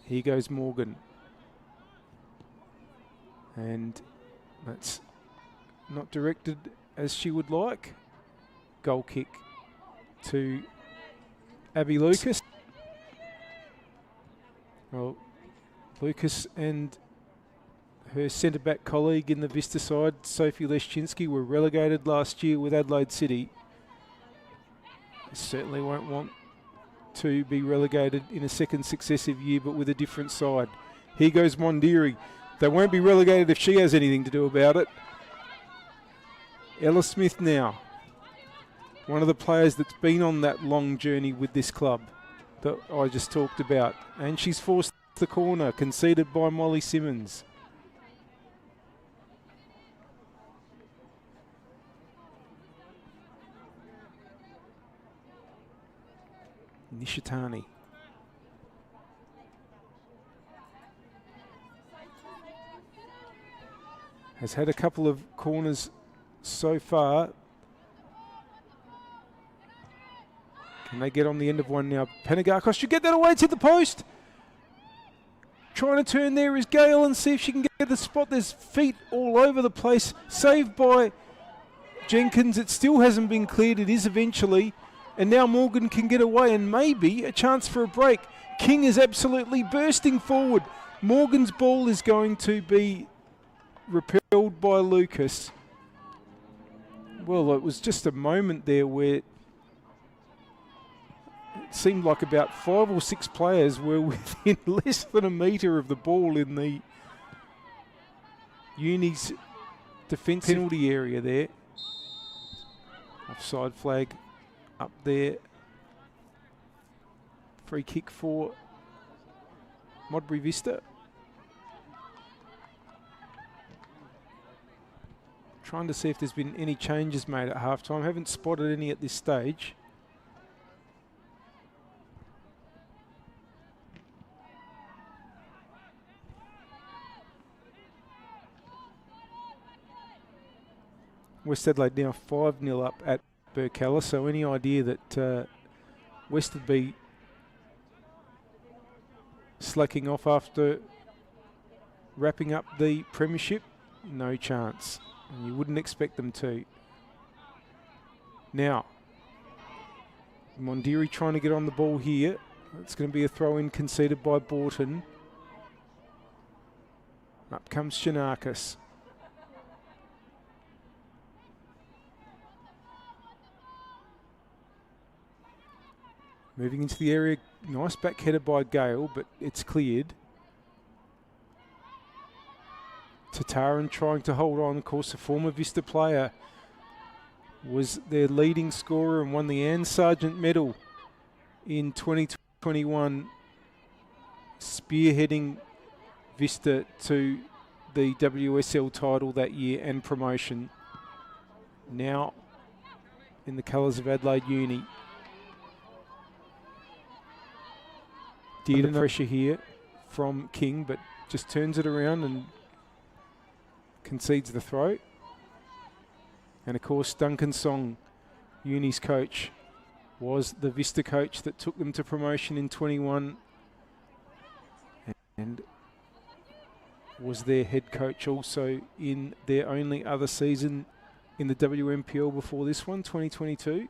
Here goes Morgan. And that's not directed as she would like. Goal kick to Abby Lucas. Well, Lucas and her centre-back colleague in the Vista side, Sophie Leszczynski, were relegated last year with Adelaide City. They certainly won't want to be relegated in a second successive year, but with a different side. Here goes Mondiri. They won't be relegated if she has anything to do about it. Ella Smith now, one of the players that's been on that long journey with this club that I just talked about. And she's forced the corner, conceded by Molly Simmons. Nishitani. Has had a couple of corners so far. Can they get on the end of one now? Penegakos should get that away to the post. Trying to turn there is Gale and see if she can get the spot. There's feet all over the place. Saved by Jenkins. It still hasn't been cleared. It is eventually. And now Morgan can get away and maybe a chance for a break. King is absolutely bursting forward. Morgan's ball is going to be repelled by Lucas. Well, it was just a moment there where it seemed like about 5 or 6 players were within less than a metre of the ball in the Uni's defence penalty area there. Offside flag up there. Free kick for Modbury Vista. Trying to see if there's been any changes made at halftime. Haven't spotted any at this stage. West Adelaide now 5-0 up at Burkalla, so any idea that West would be slacking off after wrapping up the premiership? No chance. And you wouldn't expect them to. Now, Mondiri trying to get on the ball here. It's going to be a throw-in conceded by Borton. Up comes Shanakis. Moving into the area, nice back header by Gale, but it's cleared. Tataran trying to hold on. Of course, the former Vista player was their leading scorer and won the Anne Sargent Medal in 2021, spearheading Vista to the WSL title that year and promotion. Now in the colours of Adelaide Uni. Under pressure here from King, but just turns it around and concedes the throw. And of course, Duncan Song, Uni's coach, was the Vista coach that took them to promotion in 21 and was their head coach also in their only other season in the WMPL before this one, 2022.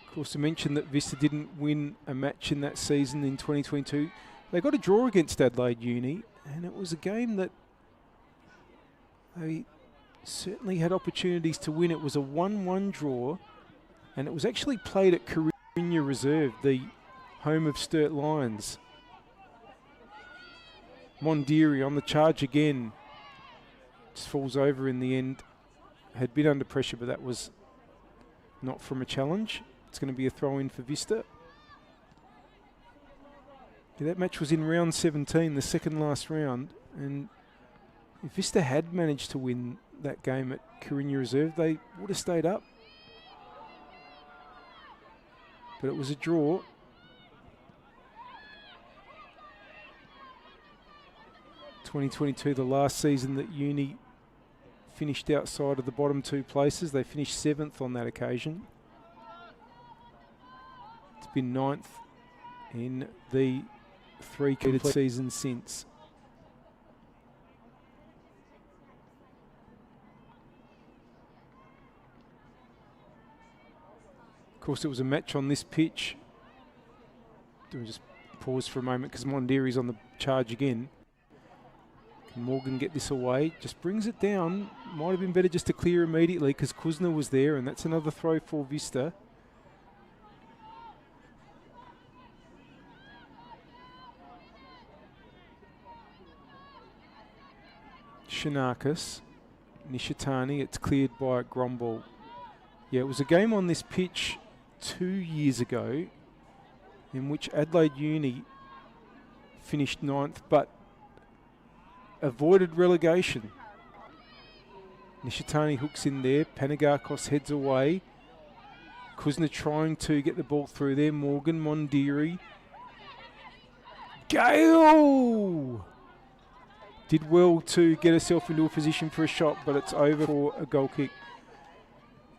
Of course, to mention that Vista didn't win a match in that season in 2022. They got a draw against Adelaide Uni, and it was a game that they certainly had opportunities to win. It was a 1-1 draw, and it was actually played at Carinya Reserve, the home of Sturt Lions. Mondiri on the charge again. Just falls over in the end. Had been under pressure, but that was not from a challenge. It's going to be a throw-in for Vista. Yeah, that match was in round 17, the second last round, and if Vista had managed to win that game at Carinya Reserve, they would have stayed up. But it was a draw. (2022), the last season that Uni finished outside of the bottom 2 places. They finished 7th on that occasion. It's been 9th in the 3 completed seasons since. Of course, it was a match on this pitch. Do we just pause for a moment because Mondiri's on the charge again. Can Morgan get this away? Just brings it down. Might have been better just to clear immediately because Kuzner was there, and that's another throw for Vista. Shanakis, Nishitani, it's cleared by Gromball. Yeah, it was a game on this pitch 2 years ago in which Adelaide Uni finished 9th but avoided relegation. Nishitani hooks in there, Panagakos heads away. Kuzner trying to get the ball through there, Morgan, Mondiri. Gale! Did well to get herself into a position for a shot, but it's over for a goal kick.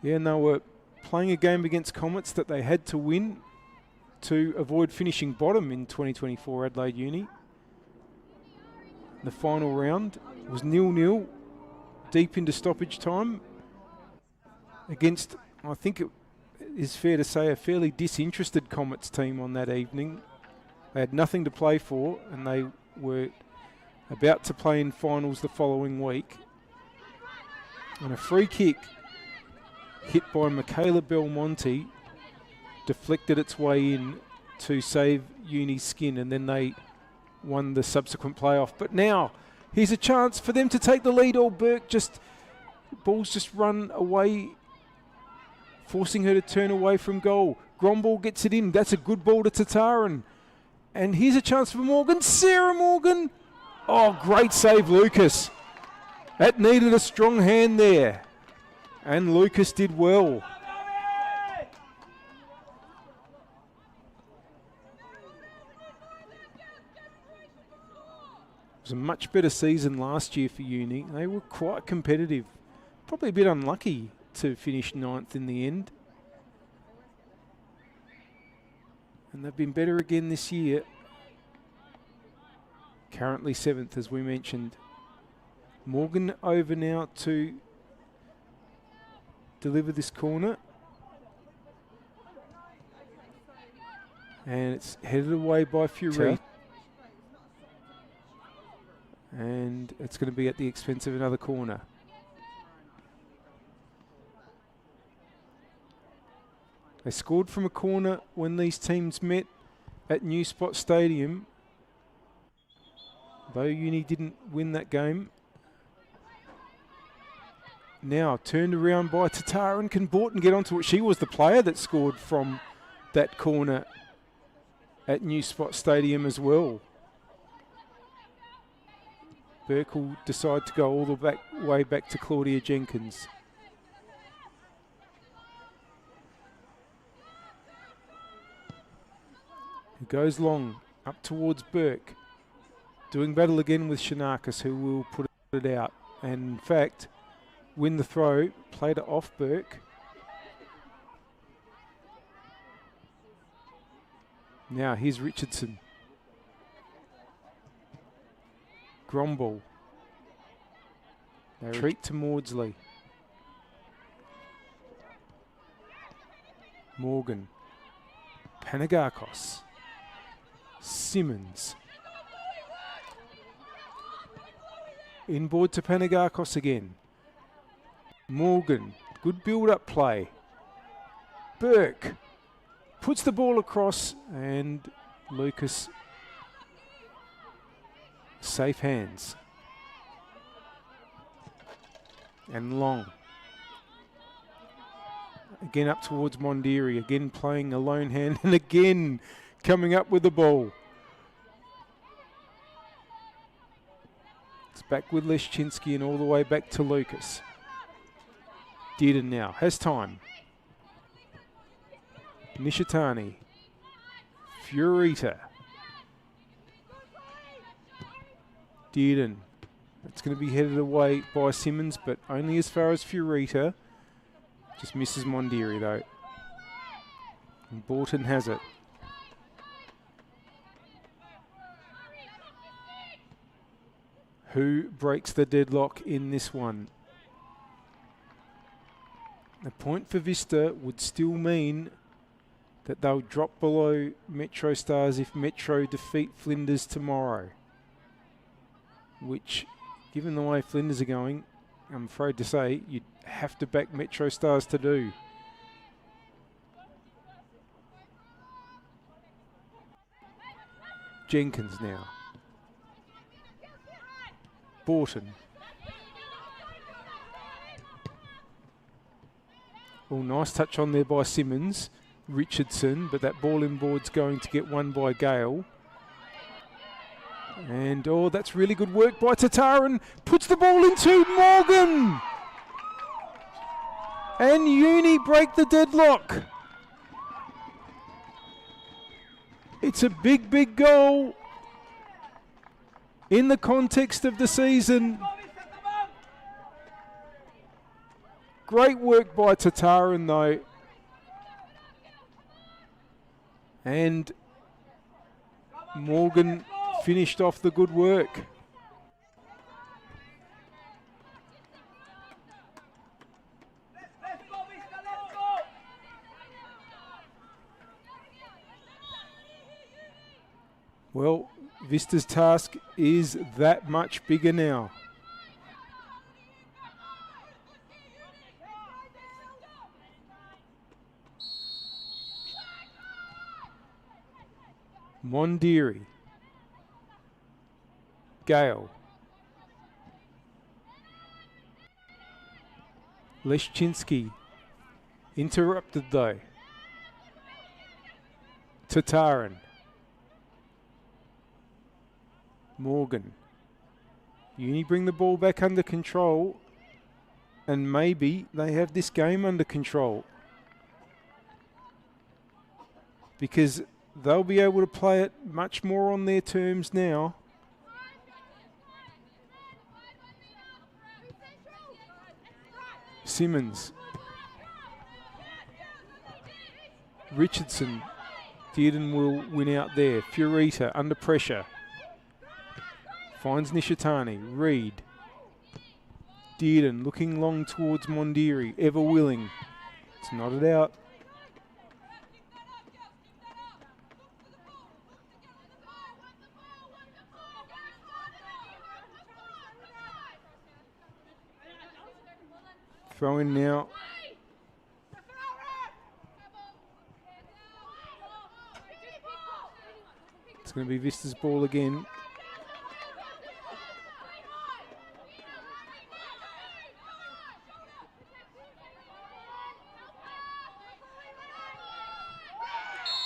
Yeah, and they were playing a game against Comets that they had to win to avoid finishing bottom in 2024 Adelaide Uni. The final round was 0-0 deep into stoppage time against, I think it is fair to say, a fairly disinterested Comets team on that evening. They had nothing to play for and they were about to play in finals the following week. And a free kick hit by Michaela Belmonte deflected its way in to save Uni's skin, and then they won the subsequent playoff. But now, here's a chance for them to take the lead. Burke ball's just run away, forcing her to turn away from goal. Gromball gets it in. That's a good ball to Tataran. And here's a chance for Morgan. Sarah Morgan. Oh, great save, Lucas. That needed a strong hand there. And Lucas did well. It was a much better season last year for Uni. They were quite competitive. Probably a bit unlucky to finish 9th in the end. And they've been better again this year. Currently 7th, as we mentioned. Morgan over now to deliver this corner. And it's headed away by Fury. And it's going to be at the expense of another corner. They scored from a corner when these teams met at New Spot Stadium. Though Uni didn't win that game. Now turned around by Tataran. Can Borton get onto it? She was the player that scored from that corner at New Spot Stadium as well. Burke will decide to go all the way back to Claudia Jenkins. It goes long up towards Burke. Doing battle again with Shanakis, who will put it out. And in fact, win the throw, played it off Burke. Now here's Richardson. Gromball. Treat to Maudsley. Morgan. Panagakos. Simmons. Inboard to Panagakos again. Morgan. Good build-up play. Burke. Puts the ball across and Lucas. Safe hands. And long. Again up towards Mondiri. Again playing a lone hand and again coming up with the ball. It's back with Leszczynski and all the way back to Lucas. Dearden now has time. Nishitani. Furita. Dearden. It's going to be headed away by Simmons, but only as far as Furita. Just misses Mondiri though. And Borton has it. Who breaks the deadlock in this one? A point for Vista would still mean that they'll drop below Metro Stars if Metro defeat Flinders tomorrow. Which, given the way Flinders are going, I'm afraid to say, you'd have to back Metro Stars to do. Jenkins now. Borton. Oh, nice touch on there by Simmons. Richardson, but that ball inboard's going to get won by Gale. And, oh, that's really good work by Tataran. Puts the ball into Morgan. And Uni break the deadlock. It's a big, big goal in the context of the season. Great work by Tataran, though. And Morgan finished off the good work. Well, Vista's task is that much bigger now. Modbury, Gale, Leszczynski, interrupted though. Tatarin, Morgan. Uni bring the ball back under control, and maybe they have this game under control, because they'll be able to play it much more on their terms now. Simmons, Richardson, Dearden will win out there. Furita under pressure. Finds Nishitani. Reed. Dearden looking long towards Mondiri. Ever willing. It's knotted out. Throw in now. It's going to be Vista's ball again.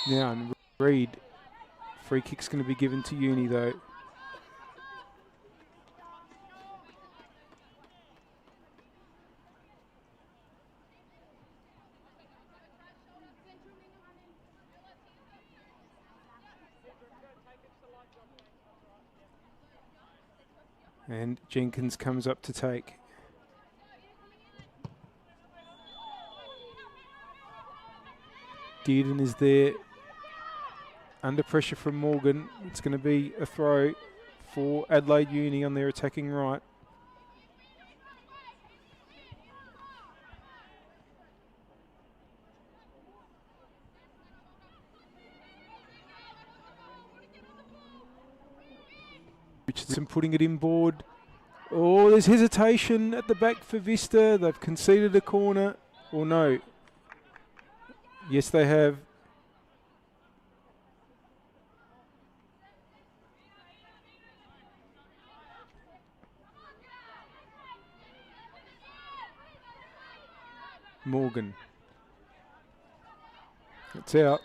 Now, and Reed. Free kick's going to be given to Uni though. And Jenkins comes up to take. Dearden is there. Under pressure from Morgan. It's going to be a throw for Adelaide Uni on their attacking right. Richardson putting it inboard. Oh, there's hesitation at the back for Vista. They've conceded a corner. Or no. Yes, they have. Morgan. It's out.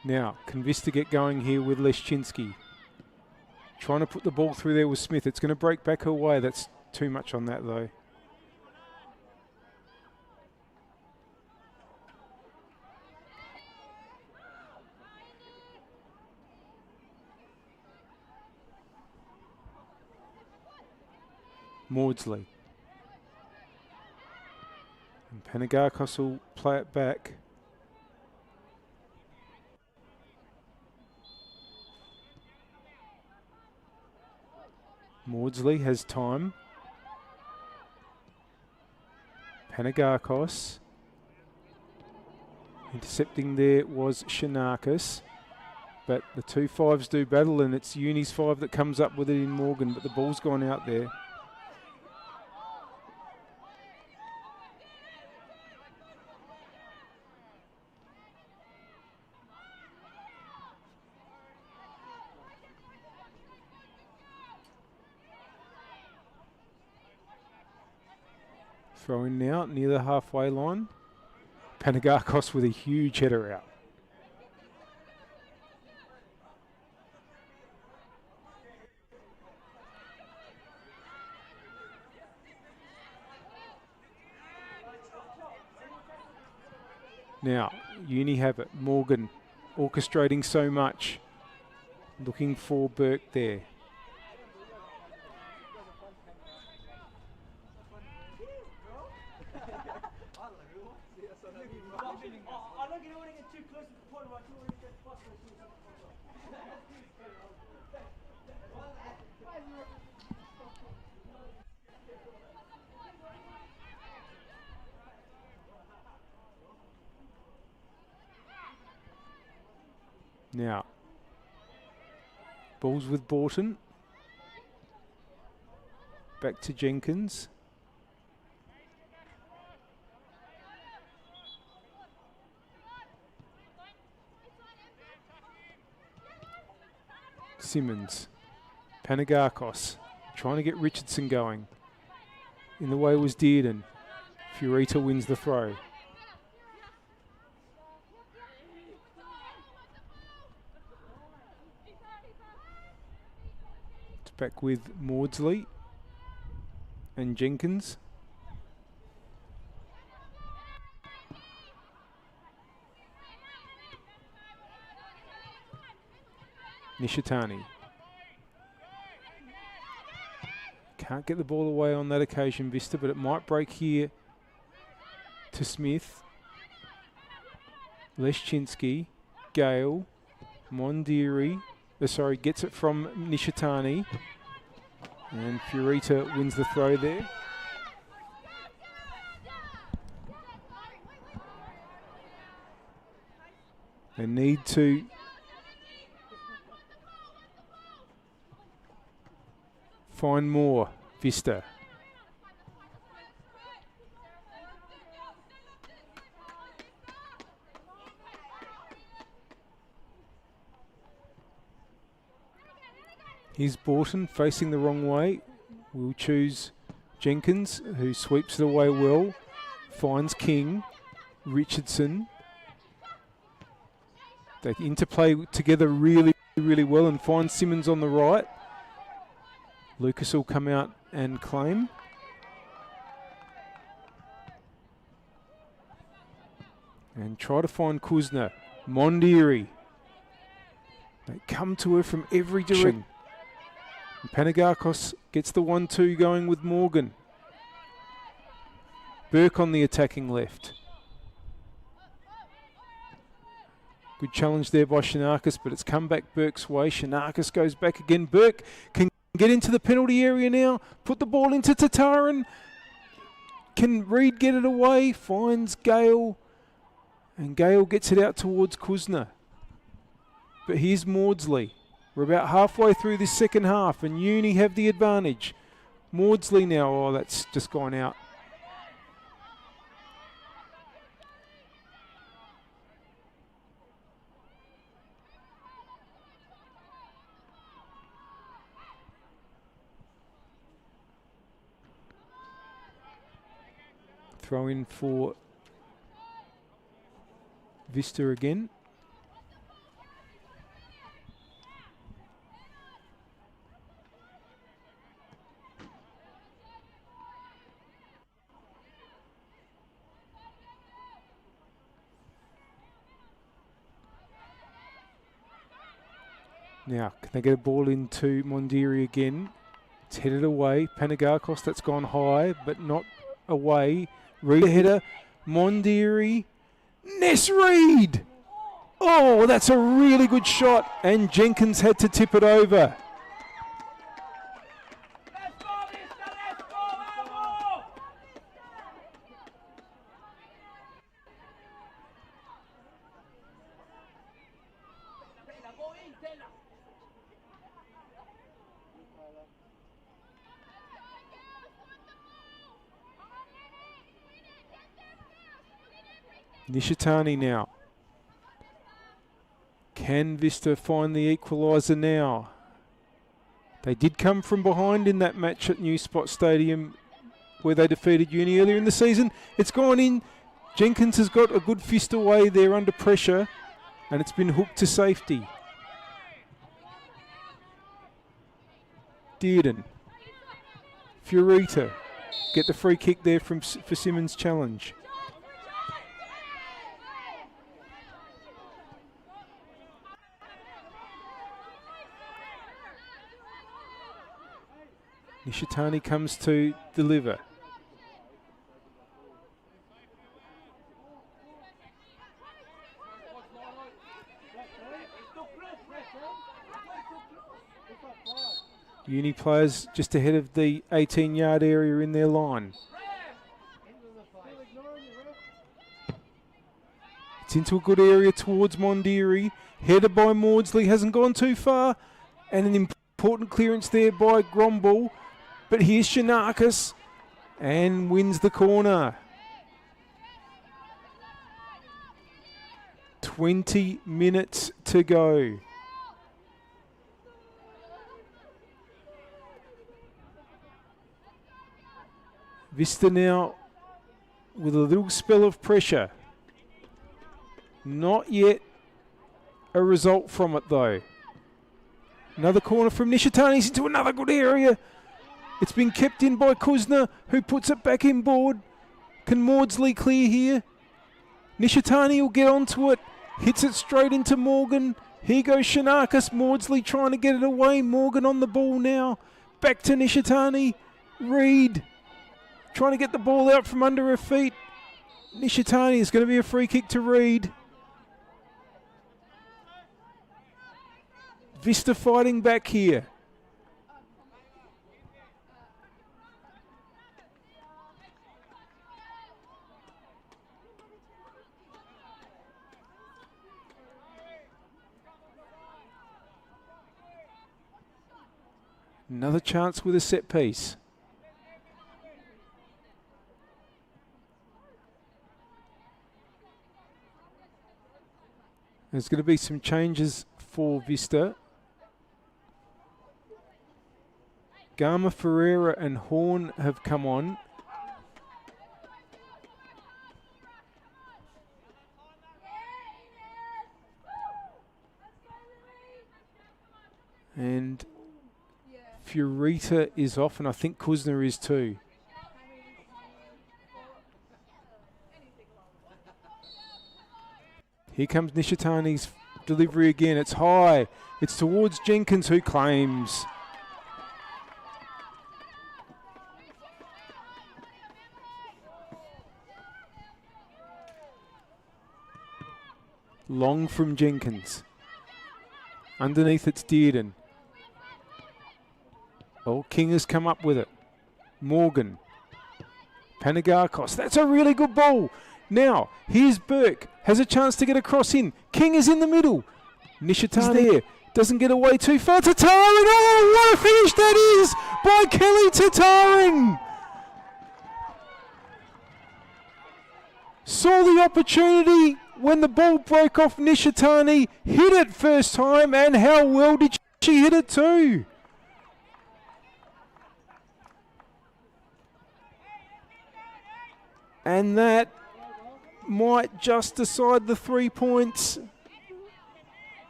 Now, can Vista get going here with Leszczynski? Trying to put the ball through there with Smith. It's going to break back her way. That's too much on that though. Maudsley. And Panagakos will play it back. Maudsley has time. Panagakos. Intercepting there was Shanakis. But the 2 5s do battle, and it's Uni's 5 that comes up with it in Morgan, but the ball's gone out there. Throw in now near the halfway line. Panagakos with a huge header out. Now, Uni have it. Morgan orchestrating so much. Looking for Burke there. Now, ball's with Borton. Back to Jenkins. Simmons. Panagakos trying to get Richardson going. In the way was Dearden. Furita wins the throw. It's back with Maudsley and Jenkins. Nishitani. Can't get the ball away on that occasion, Vista, but it might break here to Smith. Leszczynski, Gale, Mondiri, gets it from Nishitani. And Furita wins the throw there. They need to find more, Vista. Here's Borton facing the wrong way. We'll choose Jenkins, who sweeps it away well. Finds King, Richardson. They interplay together really, really well and find Simmons on the right. Lucas will come out and claim. And try to find Kuzna. Mondiri. They come to her from every direction. And Panagakos gets the 1-2 going with Morgan. Burke on the attacking left. Good challenge there by Shanakis, but it's come back Burke's way. Shanakis goes back again. Burke can get into the penalty area now. Put the ball into Tataran. Can Reed get it away? Finds Gale. And Gale gets it out towards Kuzna. But here's Maudsley. We're about halfway through this second half and Uni have the advantage. Maudsley now. Oh, that's just gone out. Throw in for Vista again. Now, can they get a ball into Mondiri again? It's headed away. Panagakos, that's gone high, but not away. Reed header, Mondiri, Ness Reed! Oh, that's a really good shot, and Jenkins had to tip it over. Nishitani now. Can Vista find the equaliser now? They did come from behind in that match at New Spot Stadium where they defeated Uni earlier in the season. It's gone in. Jenkins has got a good fist away there under pressure and it's been hooked to safety. Dearden. Furita. Get the free kick there for Simmons' challenge. Nishitani comes to deliver. Uni players just ahead of the 18-yard area in their line. It's into a good area towards Modbury. Headed by Maudsley, hasn't gone too far. And an important clearance there by Gromble. But here's Shanakis and wins the corner. 20 minutes to go. Vista now with a little spell of pressure. Not yet a result from it though. Another corner from Nishitani's into another good area. It's been kept in by Kuzna, who puts it back in board. Can Maudsley clear here? Nishitani will get onto it. Hits it straight into Morgan. Here goes Shanakis. Maudsley trying to get it away. Morgan on the ball now. Back to Nishitani. Reed trying to get the ball out from under her feet. Nishitani is going to be a free kick to Reed. Vista fighting back here. Another chance with a set piece. There's going to be some changes for Vista. Gama, Ferreira and Horn have come on. And Furita is off, and I think Kuzner is too. Here comes Nishitani's delivery again. It's high. It's towards Jenkins, who claims. Long from Jenkins. Underneath it's Dearden. Oh, King has come up with it. Morgan. Panagakos. That's a really good ball. Now, here's Burke. Has a chance to get a cross in. King is in the middle. Nishitani there. Doesn't get away too far. Tatarin. Oh, what a finish that is by Kelly Tatarin. Saw the opportunity when the ball broke off Nishitani. Hit it first time, and how well did she hit it too? And that might just decide the 3 points.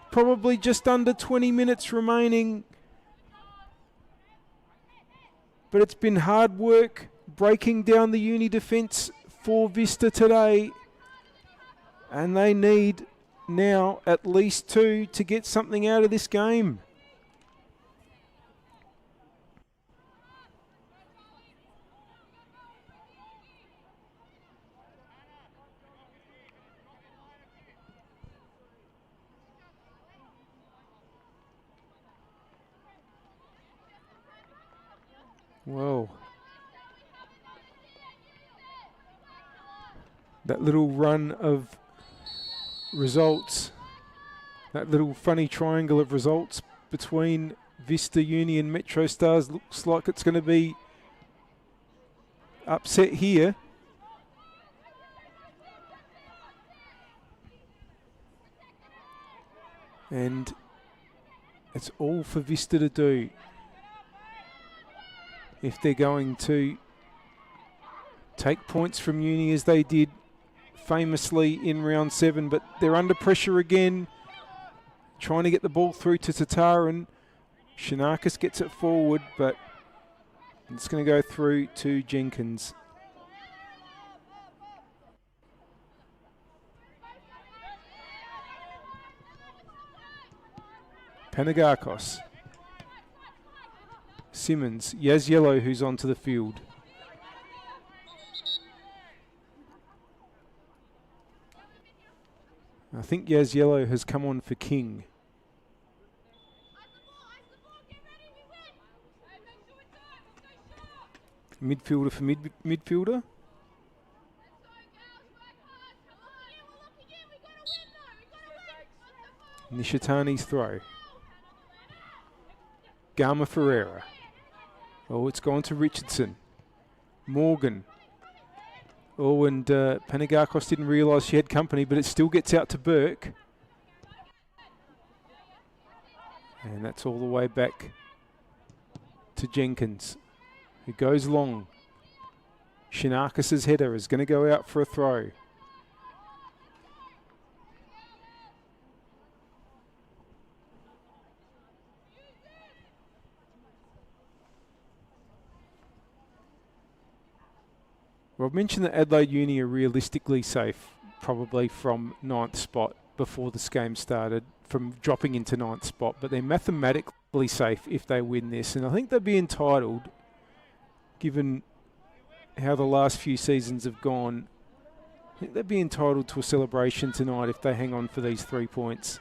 Probably just under 20 minutes remaining. But it's been hard work breaking down the Uni defence for Vista today. And they need now at least 2 to get something out of this game. Whoa. That little run of results, that little funny triangle of results between Vista Uni and Metro Stars looks like it's going to be upset here. And it's all for Vista to do if they're going to take points from Uni as they did famously in round 7, but they're under pressure again, trying to get the ball through to Tatarin. Shanakis gets it forward, but it's going to go through to Jenkins. Panagakos. Simmons, Yaz Yellow, who's onto the field. I think Yaz Yellow has come on for King. Midfielder for midfielder. Nishitani's throw. Gama Ferreira. Oh, it's gone to Richardson. Morgan. Oh, and Panagakos didn't realise she had company, but it still gets out to Burke. And that's all the way back to Jenkins, who goes long. Shinakis' header is going to go out for a throw. Well, I've mentioned that Adelaide Uni are realistically safe, probably from 9th spot before this game started, from dropping into 9th spot, but they're mathematically safe if they win this. And I think they'd be entitled, given how the last few seasons have gone, I think they'd be entitled to a celebration tonight if they hang on for these 3 points.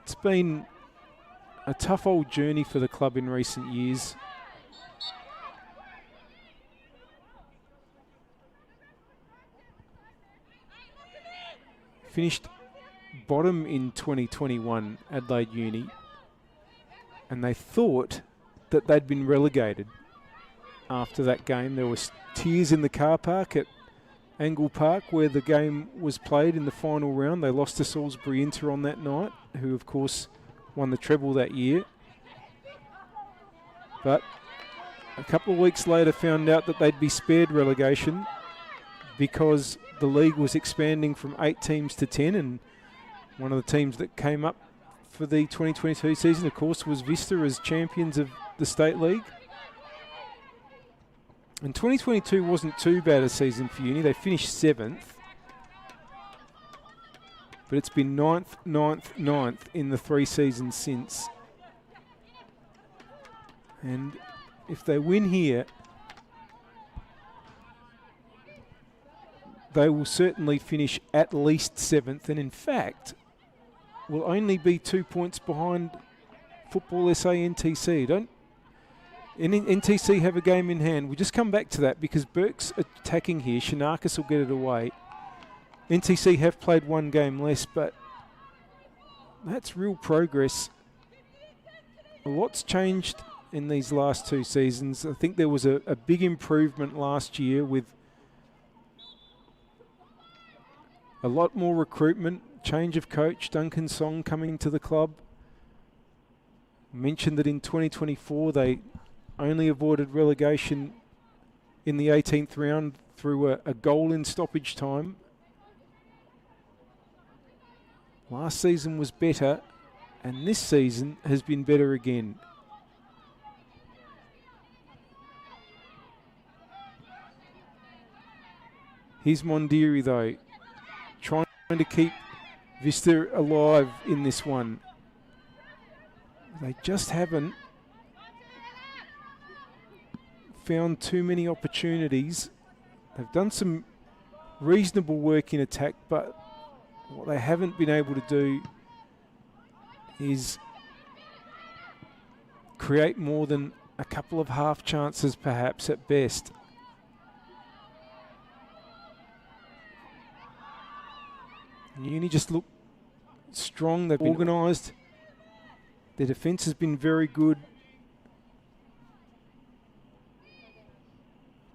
It's been a tough old journey for the club in recent years. Finished bottom in 2021, Adelaide Uni, and they thought that they'd been relegated after that game. There was tears in the car park at Angle Park where the game was played in the final round. They lost to Salisbury Inter on that night, who of course won the treble that year. But a couple of weeks later found out that they'd be spared relegation because the league was expanding from 8 teams to 10, and one of the teams that came up for the 2022 season, of course, was Vista as champions of the State League. And 2022 wasn't too bad a season for Uni. They finished 7th. But it's been 9th, 9th, 9th in the 3 seasons since. And if they win here, they will certainly finish at least 7th, and in fact will only be 2 points behind Football SA NTC. NTC have a game in hand. We'll just come back to that because Burke's attacking here. Shinakis will get it away. NTC have played 1 game less, but that's real progress. A lot's changed in these last 2 seasons. I think there was a big improvement last year with a lot more recruitment, change of coach, Duncan Song coming to the club. Mentioned that in 2024 they only avoided relegation in the 18th round through a goal in stoppage time. Last season was better, and this season has been better again. Here's Mondiri though, trying to keep Vista alive in this one. They just haven't found too many opportunities. They've done some reasonable work in attack, but what they haven't been able to do is create more than a couple of half chances perhaps at best. Uni just look strong. They've been organised. Their defence has been very good.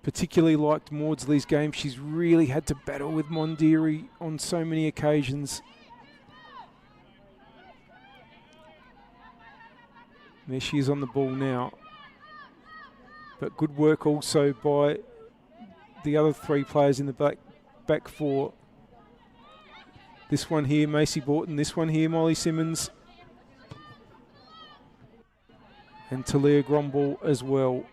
Particularly liked Maudsley's game. She's really had to battle with Mondiri on so many occasions. There she is on the ball now. But good work also by the other 3 players in the back 4. This one here, Macy Borton. This one here, Molly Simmons. And Talia Gromball as well.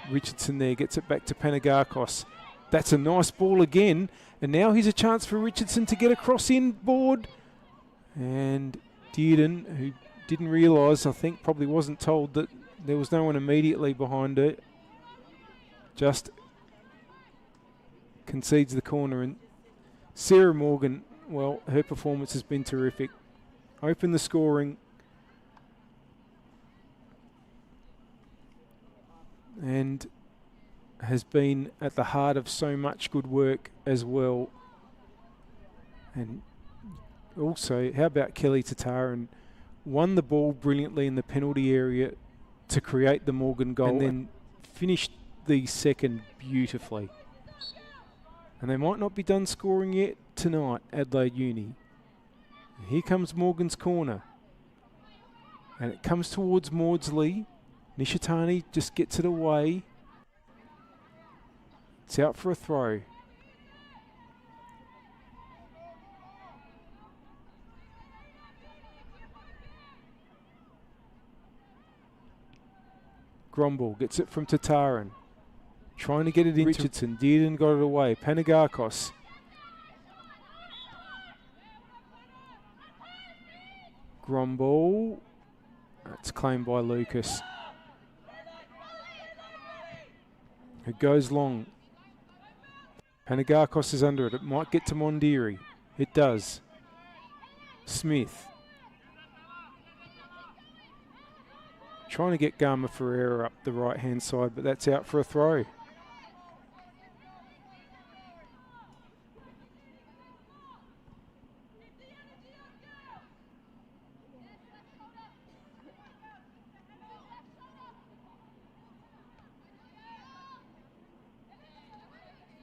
Richardson there gets it back to Panagakos. That's a nice ball again. And now here's a chance for Richardson to get across inboard. And Dearden, who didn't realise, I think probably wasn't told that there was no one immediately behind her, just concedes the corner. And Sarah Morgan, well, her performance has been terrific. Opened the scoring has been at the heart of so much good work as well. And also, how about Kelly Tataran? Won the ball brilliantly in the penalty area to create the Morgan goal and then finished the second beautifully. And they might not be done scoring yet tonight, Adelaide Uni. Here comes Morgan's corner. And it comes towards Maudsley. Nishitani just gets it away. It's out for a throw. Gromble gets it from Tataran. Trying to get it in. Richardson. Dearden got it away. Panagakos. Gromble. That's claimed by Lucas. It goes long. Panagakos is under it. It might get to Mondiri. It does. Smith. Trying to get Garma Ferreira up the right-hand side, but that's out for a throw.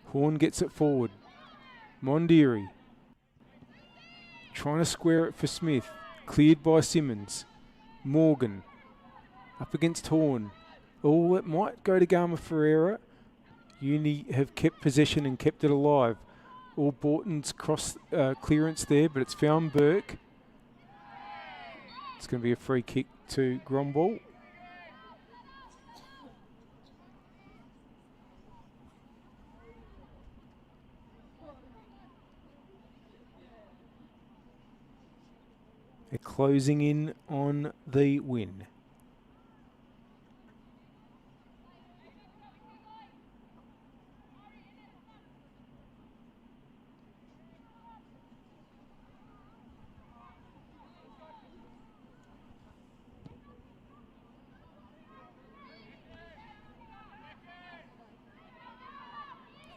Horn gets it forward. Mondiri. Trying to square it for Smith. Cleared by Simmons. Morgan. Up against Horn. Oh, it might go to Garma Ferreira. Uni have kept possession and kept it alive. All Borton's cross clearance there, but it's found Burke. It's going to be a free kick to Gromble. They're closing in on the win.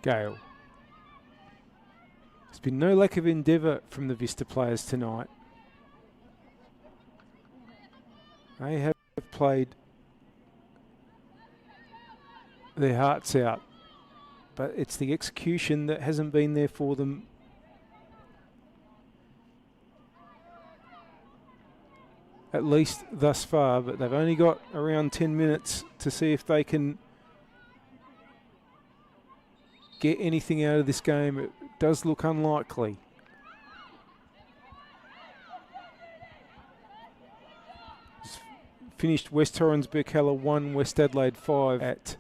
Gale. There's been no lack of endeavour from the Vista players tonight. They have played their hearts out, but it's the execution that hasn't been there for them. At least thus far, but they've only got around 10 minutes to see if they can get anything out of this game. It does look unlikely. Finished West Torrens Burkalla 1, West Adelaide 5 at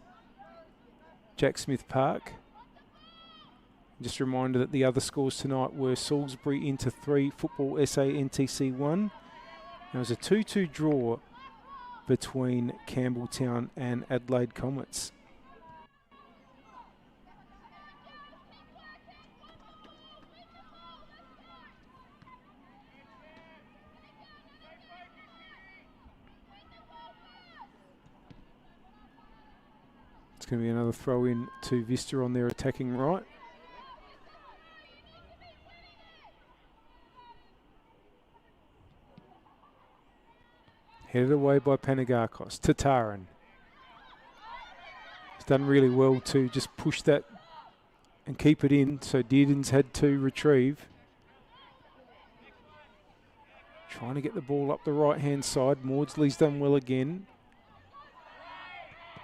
Jack Smith Park. Just a reminder that the other scores tonight were Salisbury into 3, Football SA NTC 1. There was a 2-2 draw between Campbelltown and Adelaide Comets. It's going to be another throw in to Vista on their attacking right. Headed away by Panagakos. Tataran. He's done really well to just push that and keep it in, so Dearden's had to retrieve. Trying to get the ball up the right-hand side. Maudsley's done well again.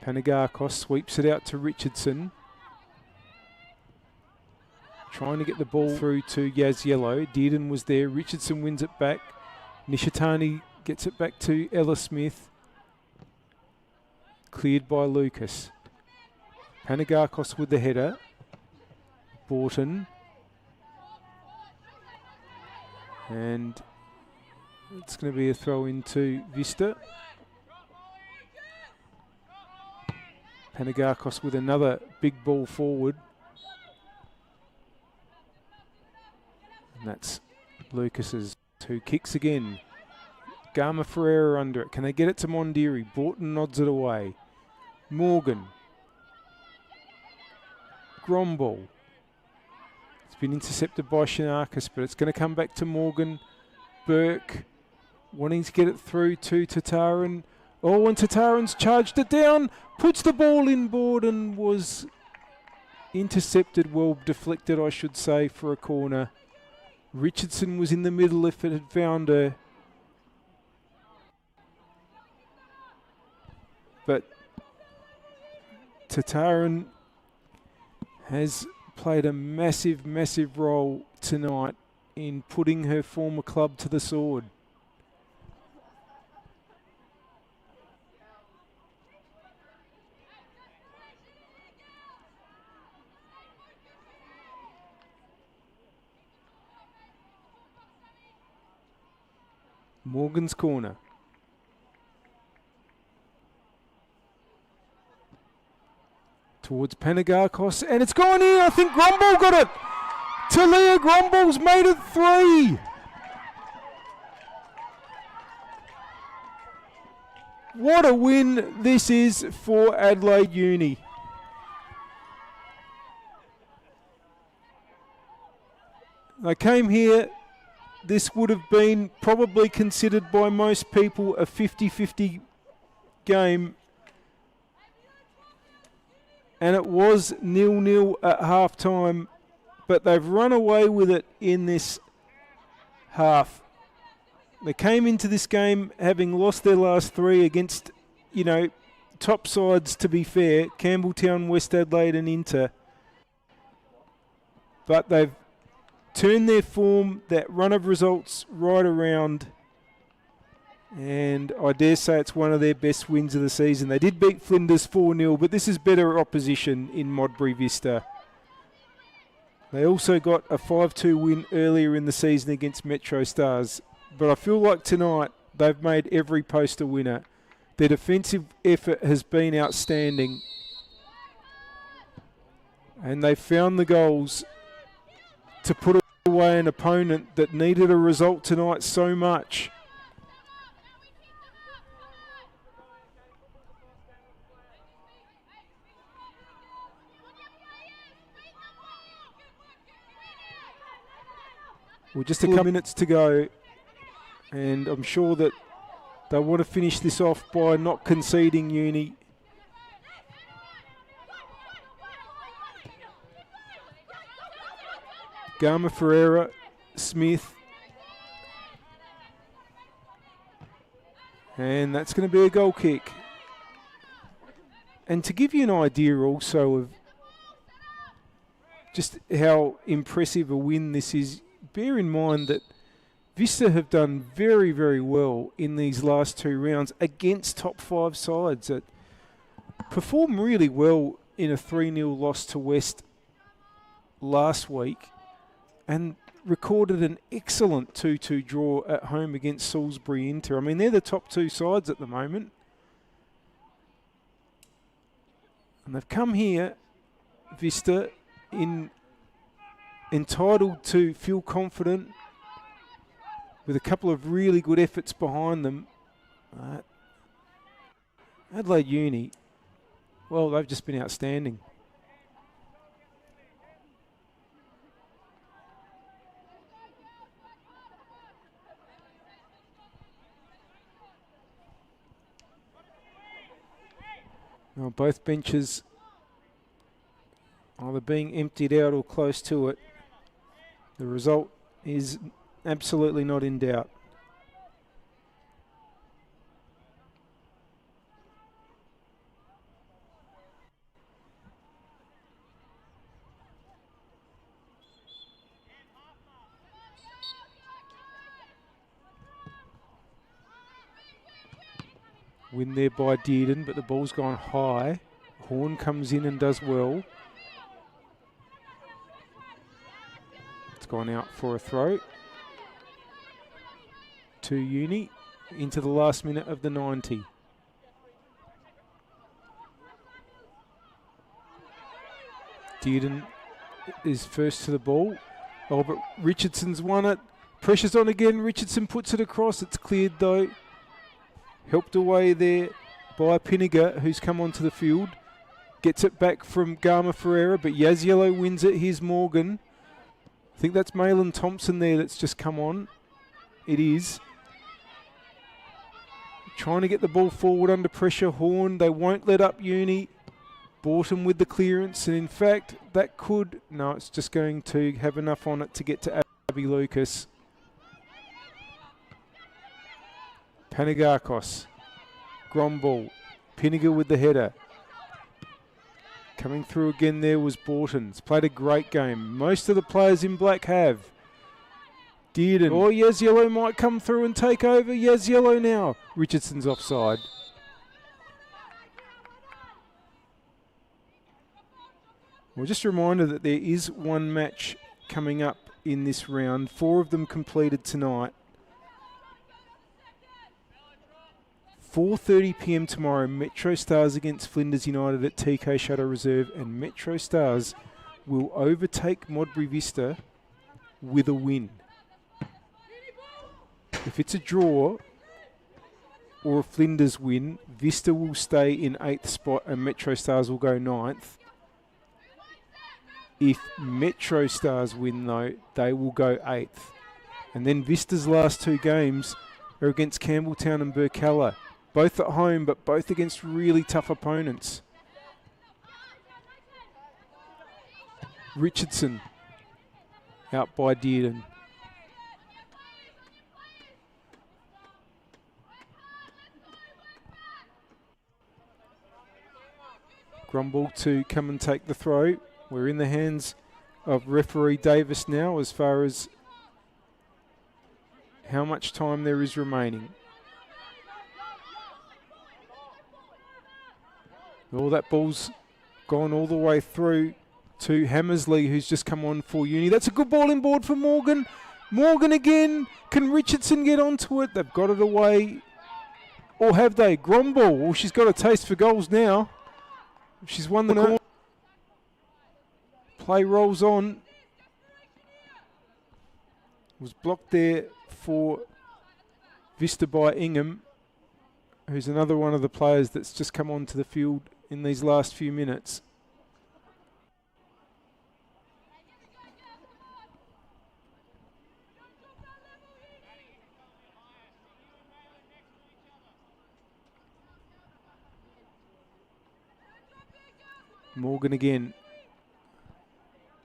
Panagakos sweeps it out to Richardson. Trying to get the ball through to Yaz Yellow. Dearden was there. Richardson wins it back. Nishitani gets it back to Ella Smith. Cleared by Lucas. Panagakos with the header. Borton. And it's going to be a throw into Vista. Panagakos with another big ball forward. And that's Lucas's, who kicks again. Garma Ferreira under it. Can they get it to Mondiri? Borton nods it away. Morgan. Gromball. It's been intercepted by Shinakis, but it's going to come back to Morgan. Burke wanting to get it through to Tataran. Oh, and Tataran's charged it down, puts the ball inboard and was intercepted, well deflected I should say, for a corner. Richardson was in the middle if it had found her. But Tataran has played a massive, massive role tonight in putting her former club to the sword. Morgan's corner. Towards Panagakos, and it's gone in. I think Gromball got it. Talia Gromball's made it 3. What a win this is for Adelaide Uni. They came here. This would have been probably considered by most people a 50-50 game. And it was 0-0 at half-time, but they've run away with it in this half. They came into this game having lost their last 3 against, top sides, to be fair, Campbelltown, West Adelaide and Inter. But they've turned their form, that run of results, right around. And I dare say it's one of their best wins of the season. They did beat Flinders 4-0, but this is better opposition in Modbury Vista. They also got a 5-2 win earlier in the season against Metro Stars. But I feel like tonight they've made every post a winner. Their defensive effort has been outstanding. And they found the goals to put away an opponent that needed a result tonight so much. Well, just a couple minutes to go, and I'm sure that they want to finish this off by not conceding, Uni. Gama Ferreira, Smith, and that's going to be a goal kick. And to give you an idea also of just how impressive a win this is, bear in mind that Vista have done very, very well in these last 2 rounds against top 5 sides that performed really well in a 3-0 loss to West last week and recorded an excellent 2-2 draw at home against Salisbury Inter. I mean, they're the top 2 sides at the moment. And they've come here, Vista, entitled to feel confident with a couple of really good efforts behind them. Adelaide Uni, well, they've just been outstanding. Now both benches either being emptied out or close to it. The result is absolutely not in doubt. Win there by Dearden, but the ball's gone high. Horn comes in and does well. It's gone out for a throw. To Uni into the last minute of the 90. Dearden is first to the ball. Oh, but Richardson's won it. Pressure's on again. Richardson puts it across. It's cleared though. Helped away there by Pinniger, who's come onto the field. Gets it back from Garma Ferreira, but Yaziello wins it. Here's Morgan. I think that's Malin Thompson there that's just come on. It is. Trying to get the ball forward under pressure. Horn, they won't let up Uni. Borton with the clearance, and in fact, that could... No, it's just going to have enough on it to get to Abby Lucas. Panagakos. Gromball. Pinniger with the header. Coming through again there was Borton. He's played a great game. Most of the players in black have. Dearden. Oh, Yaziello might come through and take over. Yaziello now. Richardson's offside. Well, just a reminder that there is one match coming up in this round. 4 of them completed tonight. 4:30 p.m. tomorrow, Metro Stars against Flinders United at TK Shadow Reserve, and Metro Stars will overtake Modbury Vista with a win. If it's a draw or a Flinders win, Vista will stay in 8th spot and Metro Stars will go 9th. If Metro Stars win, though, they will go 8th. And then Vista's last 2 games are against Campbelltown and Burkalla. Both at home, but both against really tough opponents. Richardson out by Dearden. Gromball to come and take the throw. We're in the hands of referee Davis now as far as how much time there is remaining. All that ball's gone all the way through to Hammersley, who's just come on for Uni. That's a good ball in board for Morgan. Morgan again. Can Richardson get onto it? They've got it away. Or have they? Gromball. Well, she's got a taste for goals now. She's won the corner. Play rolls on. Was blocked there for Vista by Ingham, who's another one of the players that's just come onto the field in these last few minutes. Morgan again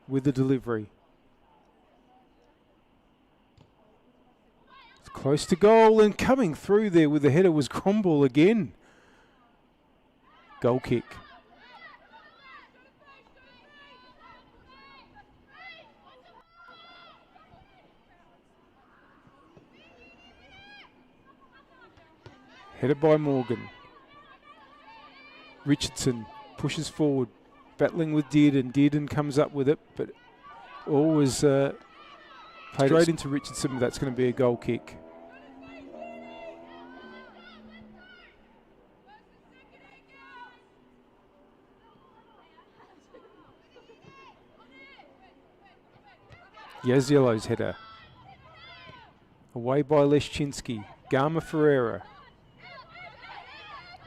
with the delivery. It's close to goal, and coming through there with the header was Gromball again. Goal kick. Headed by Morgan. Richardson pushes forward, battling with Dearden. Dearden comes up with it, but always played straight into Richardson. That's going to be a goal kick. Yaziello's header. Away by Leszczynski. Garma Ferreira.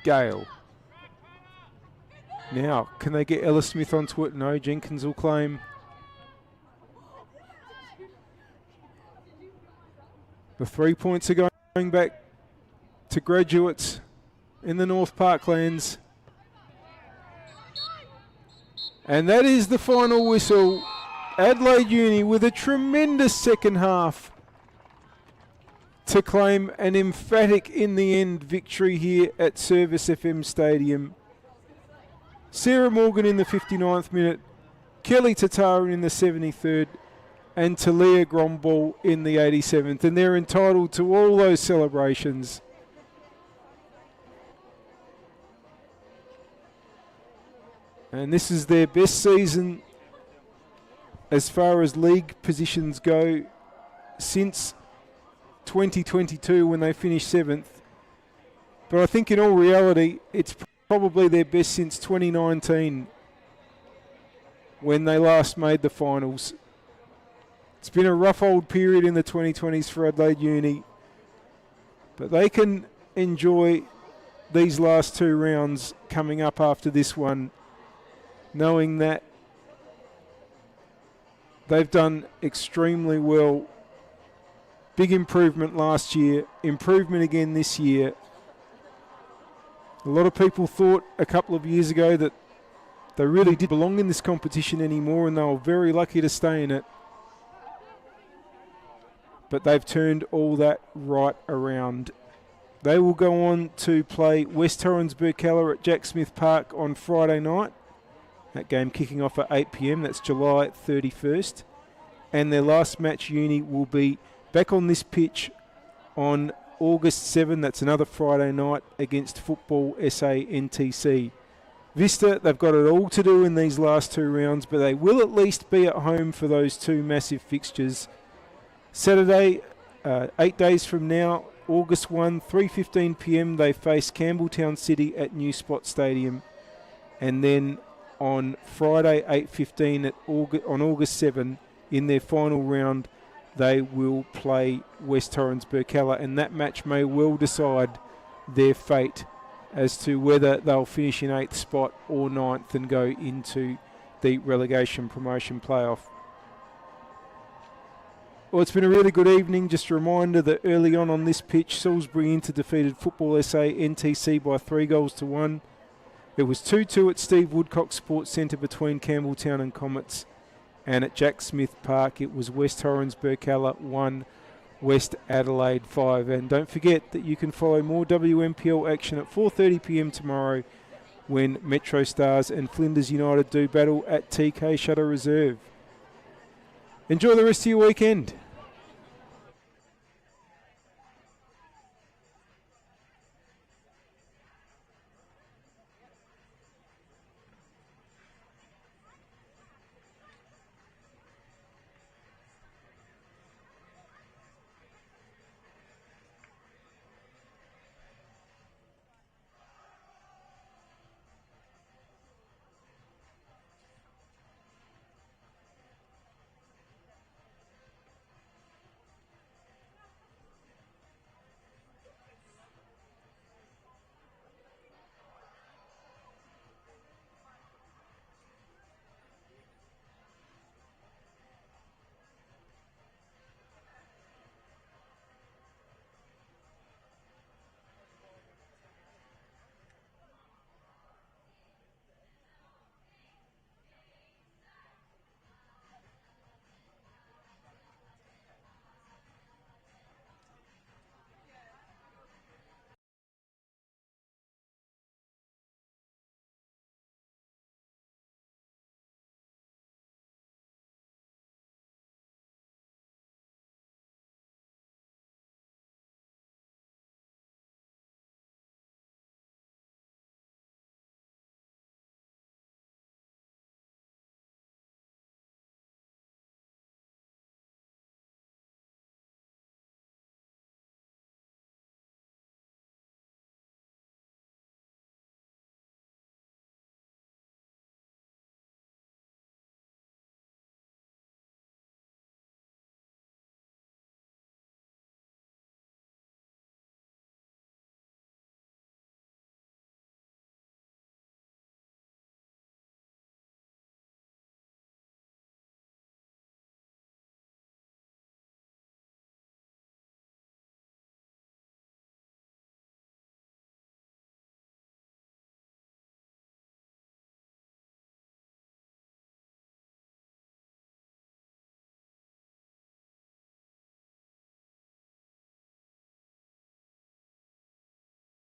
Gale. Now, can they get Ella Smith onto it? No, Jenkins will claim. The 3 points are going back to graduates in the North Parklands. And that is the final whistle. Adelaide Uni with a tremendous second half to claim an emphatic in the end victory here at Service FM Stadium. Sarah Morgan in the 59th minute, Kelly Tataran in the 73rd, and Talia Gromball in the 87th. And they're entitled to all those celebrations. And this is their best season as far as league positions go since 2022 when they finished 7th. But I think in all reality, it's probably their best since 2019 when they last made the finals. It's been a rough old period in the 2020s for Adelaide Uni, but they can enjoy these last 2 rounds coming up after this one knowing that they've done extremely well. Big improvement last year, improvement again this year. A lot of people thought a couple of years ago that they really didn't belong in this competition anymore, and they were very lucky to stay in it. But they've turned all that right around. They will go on to play West Torrens Burkalla at Jack Smith Park on Friday night. That game kicking off at 8 p.m. That's July 31st. And their last match uni will be back on this pitch on August 7. That's another Friday night against Football SA NTC. Vista, they've got it all to do in these last two rounds, but they will at least be at home for those two massive fixtures. Saturday, 8 days from now, August 1, 3:15 p.m, they face Campbelltown City at New Spot Stadium. And then on Friday, 8:15 on August 7, in their final round, they will play West Torrens Burkalla, and that match may well decide their fate as to whether they'll finish in 8th spot or 9th and go into the relegation promotion playoff. Well, it's been a really good evening. Just a reminder that early on this pitch, Salisbury Inter defeated Football SA NTC by 3-1. It was 2-2 at Steve Woodcock Sports Centre between Campbelltown and Comets. And at Jack Smith Park, it was West Torrens Burkalla 1, West Adelaide 5. And don't forget that you can follow more WMPL action at 4:30 p.m. tomorrow when Metro Stars and Flinders United do battle at TK Shutter Reserve. Enjoy the rest of your weekend.